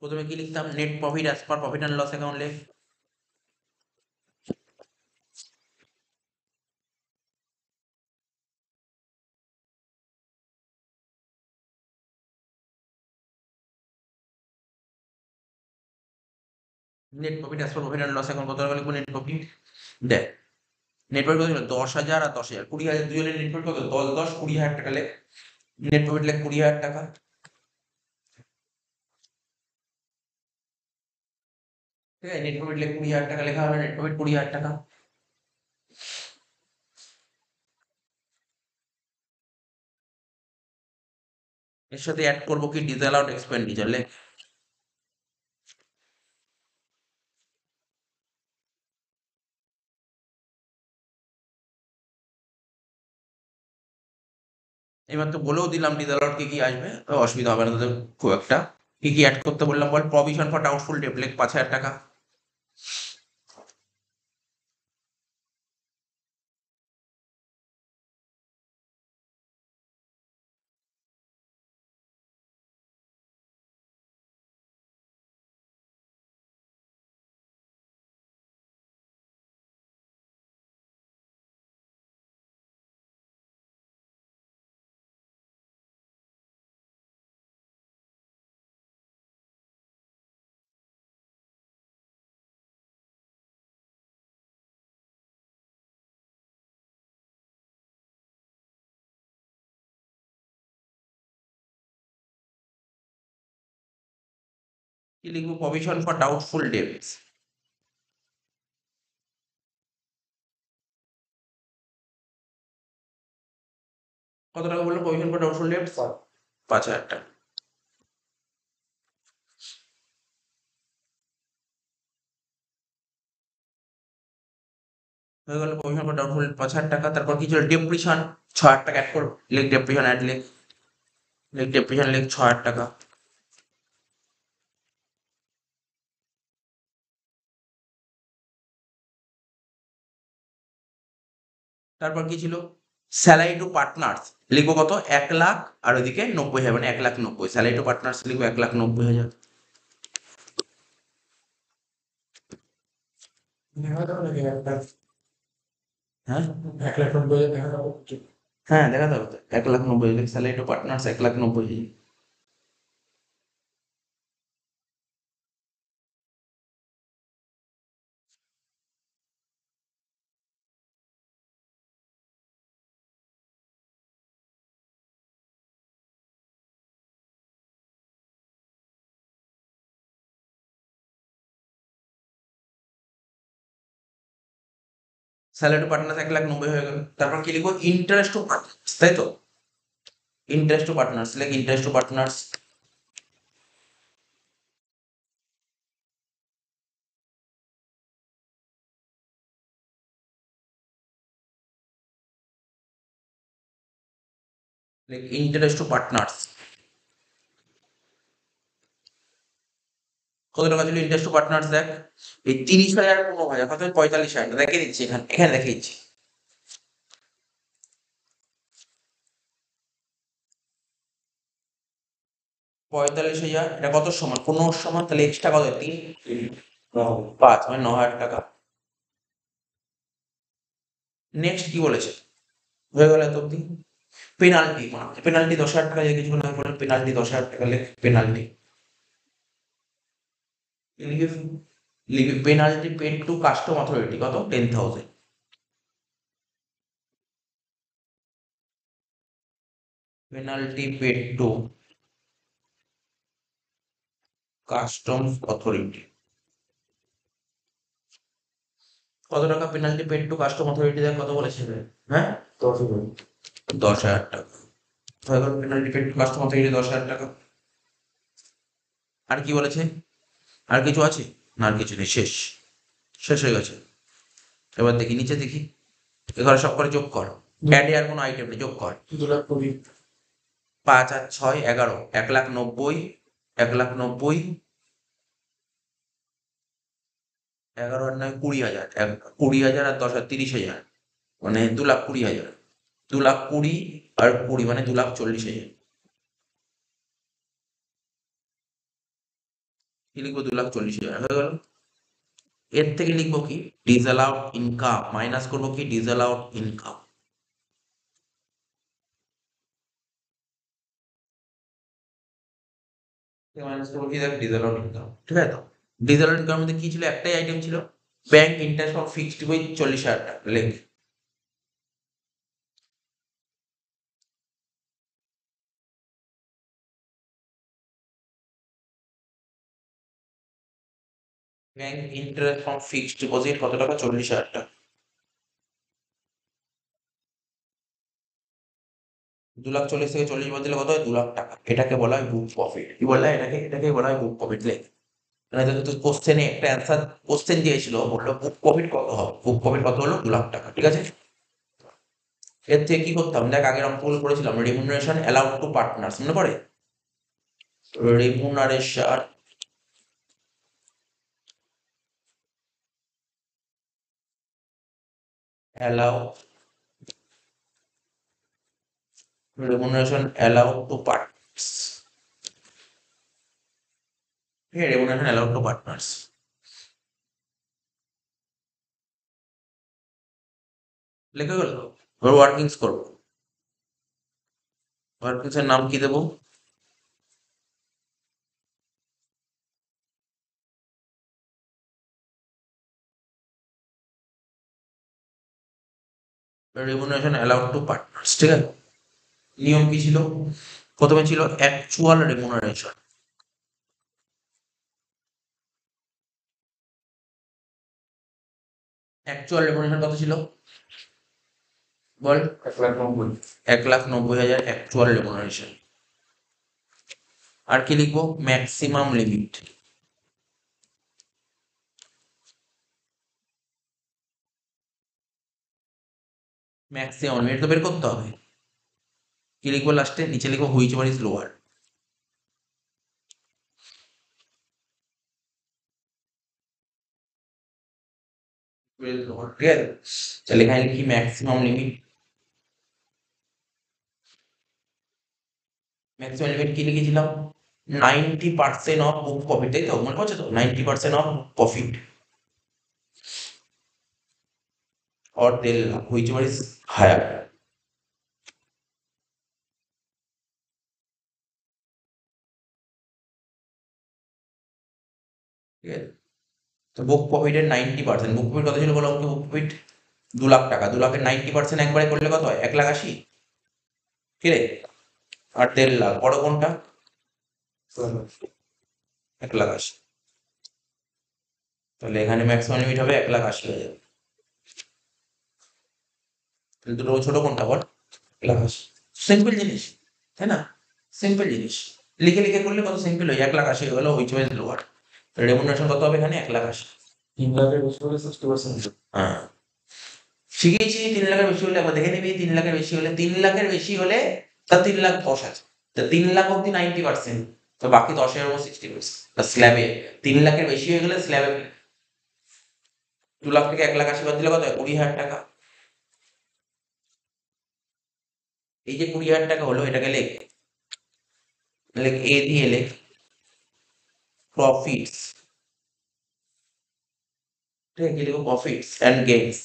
প্রথমে কি লিখতাম? Net profit as per profit and loss account লেখ। Net profit as per profit and loss account কত টাকা লিখবো? নেট প্রফিট, দেখ নেট প্রফিট কত ছিল? 10,000 আর 10,000, 20,000, দুজনের নেট প্রফিট কত? 10 10 20,000 টাকা লেখ। নেট প্রফিট লেখ 20,000 টাকা। ঠিক আছে, নেট প্রফিট লেখ 20,000 টাকা, লেখা হলো নেট প্রফিট 20,000 টাকা। এর সাথে অ্যাড করবো কি? ডিসঅ্যালাউড এক্সপেন্ডিচার লেখ। এবার তো বলেও দিলাম ডিসঅ্যালাউড কি কি আসবে, তো অসুবিধা হবে না তোদের খুব একটা। কি কি অ্যাড করতে বললাম বল? প্রভিশন ফর ডাউটফুল ডেট লেখ 5,000 টাকা। কি লিখবো? Provision for doubtful dates. কত টাকা বললো প্রভিশন ফর ডাউটফুল ডেটস? 5,000 টাকা। হয়ে গেল প্রভিশন ফর ডাউটফুল 5,000 টাকা। তারপর কি ছিল? ডেপ্রিশন 6,000 টাকা অ্যাড করো, লেখ ডেপ্রিশন অ্যাড লেখ। লেখ ডেপ্রিশন লেখ 6,000 টাকা। তারপর কি ছিল? স্যালারি টু পার্টনার্স লিখবো কত? 1,00,000, আর ওইদিকে 90,000, মানে 1,90,000। স্যালারি টু পার্টনার্স লিখবো 1,90,000। দেখা যাবে নাকি একটা হ্যাঁ 1,90,000 দেখা যাবে? হ্যাঁ, দেখাতে হবে তো। 1,90,000 salary two partners 1,90,000। Salary two partners 1,90,000 হয়ে গেল। তারপর কি লিখবো? ইন্টারেস্ট টু পার্টনার্স, তাই তো? ইন্টারেস্ট টু পার্টনার্স লেখ ইন্টারেস্ট টু পার্টনার্স। লেখ ইন্টারেস্ট টু পার্টনার্স। কত টাকা ছিল ইন্টারেস্ট টু পার্টনার্স? দেখ এই 30,000 15,000 কত 45,000 দেখে দিচ্ছি, এখানে দেখে দিচ্ছি। 45,000 এটা কত সমান? 15 সমান, তাহলে এক্সট্রা কত? 3 5 মানে 9,000 টাকা। নেক্সট কি বলেছে? হয়ে গেল এত অব্দি। পেনাল্টি, পেনাল্টি 10,000 টাকা, যে কিছু না বলে পেনাল্টি 10,000 টাকা লেখ পেনাল্টি। লিখবি penalty paid to custom authority কত? 10,000। Penalty paid to customs authority কত টাকা? Penalty paid to custom authority দেখ কত বলেছে? হ্যাঁ 10,000 টাকা। হয়ে গেল penalty paid to custom authority 10,000 টাকা। আর কি বলেছে? আর কিছু আছে না? আর কিছু নেই, শেষ, শেষ হয়ে গেছে। এবার দেখি নিচে দেখি, এখানে সব করে যোগ কর, অ্যাডে আর কোনো আইটেম নেই, যোগ কর। 2,20,000 5 আর 6 11, 1,90,000, 1,90,000, 11 আর 9 20,000, 20,000 আর 10 আর 30,000, মানে 2,20,000, 2,20,000 আর 20 মানে 2,40,000। কি লিখবো? 2,40,000 হয়ে গেল। এর থেকে লিখবো কি? ডিসঅ্যালাউড ইনকাম, মাইনাস করবো কি? ডিসঅ্যালাউড ইনকাম। মাইনাস করবো কি? দেখ ডিসঅ্যালাউড ইনকাম, ঠিক আছে তো? ডিসঅ্যালাউড ইনকামের মধ্যে কি ছিল? একটাই আইটেম ছিল, bank interest for fixed deposit 40,000 টাকা, লেখ। Bank interest from fixed deposit কত টাকা? 40,000 টাকা। 2,40,000 থেকে 40 বাদ দিলে কত হয়? 2,00,000 টাকা। এটাকে বলা হয় বুক প্রফিট। কি বলা হয় এটাকে? এটাকে বলা হয় বুক প্রফিট, লেখ। মানে তো কোশ্চেনে একটা অ্যান্সার কোশ্চেন দিয়েছিল, বললো বুক প্রফিট কত হবে? বুক প্রফিট কত হলো? 2,00,000 টাকা, ঠিক আছে। এর থেকে কি করতাম? দেখ আগের অঙ্কগুলো করেছিলাম, রেমুনারেশন অ্যালাউড টু পার্টনার্স, মনে পড়ে? রেমুনারেশন অ্যালাউ পার্টনার্স, ঠিক আছে, রেমুনারেশন অ্যালাউড টু পার্টনার্স। লেখা গেল। এবার ওয়ার্কিংস করবো। ওয়ার্কিংস এর নাম কি দেবো? রেমুনারেশন অ্যালাউড টু পার্টনার্স, ঠিক আছে। নিয়ম কি ছিল? প্রথমে ছিল অ্যাকচুয়াল রেমুনারেশন, অ্যাকচুয়াল রেমুনারেশন কত ছিল বল? 1,90,000 1,90,000 অ্যাকচুয়াল রেমুনারেশন। আর কি লিখবো? ম্যাক্সিমাম লিমিট, ম্যাক্সিমাম লিমিট তো বের করতে হবে। কি লিখবো লাস্টে? নিচে লিখবো হুইচ ওয়ান ইজ লোয়ার, ঠিক আছে। তাহলে এখানে লিখি ম্যাক্সিমাম লিমিট। ম্যাক্সিমাম লিমিট কি লিখেছিলাম? 90% অফ বুক প্রফিট, তাই তো? মনে পড়ছে তো? 90% of profit or 1,00,000 whichever is higher, ঠিক আছে। তো বুক প্রফিটের 90%, বুক প্রফিট কত ছিল বলো? বুক প্রফিট 2,00,000 টাকা। 2,00,000-এর 90% একবারে করলে কত হয়? 1,80,000, কি রে? আর 1,50,000 বড় কোনটা? 1,80,000। তাহলে এখানে ম্যাক্সিমাম লিমিট হবে 1,80,000 হয়ে যাবে। তাহলে দুটো ছোট কোনটা বল? 1,80,000। সিম্পল জিনিস, তাই না? সিম্পল জিনিস, লিখে লিখে করলে কত সিম্পল হয়। 1,80,000 হয়ে গেল হুইচ ওয়াজ লোয়ার। রেমুনারেশন কত হবে এখানে? 1,80,000। 3,00,000 বেশি হলে 60%। হ্যাঁ শিখেছি। 3,00,000-এর বেশি হলে একবার দেখে নিবি। 3,00,000-এর বেশি হলে, 3,00,000-এর বেশি হলে তা 3,10,000 আছে, তা 3,00,000 অব্দি 90%, তো বাকি 10,000 উপর 60%। স্ল্যাবে 3 লাখের বেশি হয়ে গেলে স্ল্যাবে 2 লাখ থেকে 1 লাখ 80 বাদ দিলে কত হয়? 20,000 টাকা। এই যে 20,000 টাকা হলো, এটাকে লেখ, এ দিয়ে লেখ প্রফিটস, ঠিক আছে? কি লিখবো? Profits and gains,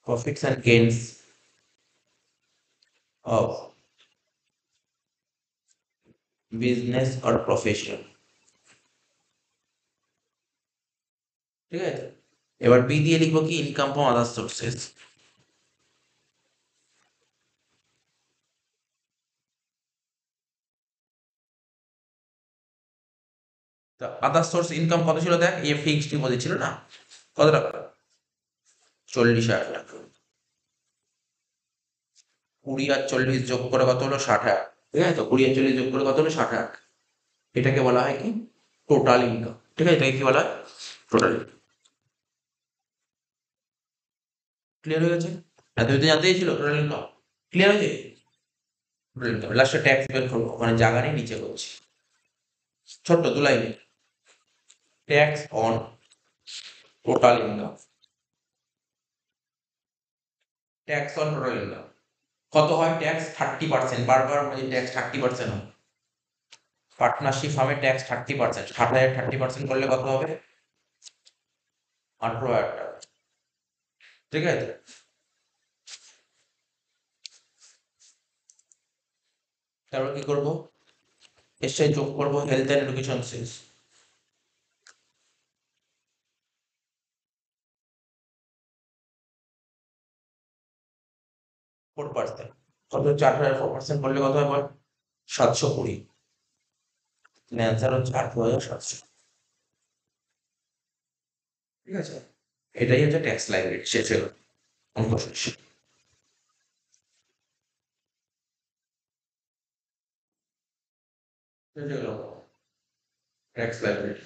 profits and gains of business or profession, ঠিক আছে? এবার বি দিয়ে লিখবো কি? Income from other sources. তা আদার সোর্স ইনকাম কত ছিল দেখ, এই ফিক্সড ডিপোজিট ছিল না, কত টাকা? 40,000 টাকা। 20 আর 40 যোগ করে কত হলো? 60,000, ঠিক আছে? তো 20 আর 40 যোগ করে কত হলো? 60,000। এটাকে বলা হয় কি? টোটাল ইনকাম, ঠিক আছে? এটাকে কি বলা হয়? Total income. ক্লিয়ার হয়ে গেছে? এতদিন জানতে ছিল টোটাল ইনকাম, ক্লিয়ার হয়েছে? টোটাল ইনকাম লাস্টে ট্যাক্স বের করবো, ওখানে জায়গা নেই, নিচে করছি। ছোট্ট 2 লাইনে, tax on total income, tax on total income কত হয়? ট্যাক্স 30%। বারবার বলি ট্যাক্স 30% হয়। পার্টনারশিপ ফার্মে ট্যাক্স 30%। 60,000 30% করলে কত হবে? 18,000 টাকা, ঠিক আছে? তারপর কি করবো? এর সাথে যোগ করবো হেলথ অ্যান্ড এডুকেশন সেস, 4%। কত? 4,000 4% করলে কত হয় বল? 720। অ্যান্সার হচ্ছে 18,700, ঠিক আছে? এটাই হচ্ছে ট্যাক্স লাইবিলিটি, শেষ হয়ে গেল, অঙ্ক শেষ। শেষ হয়ে গেল ট্যাক্স লাইবিলিটি।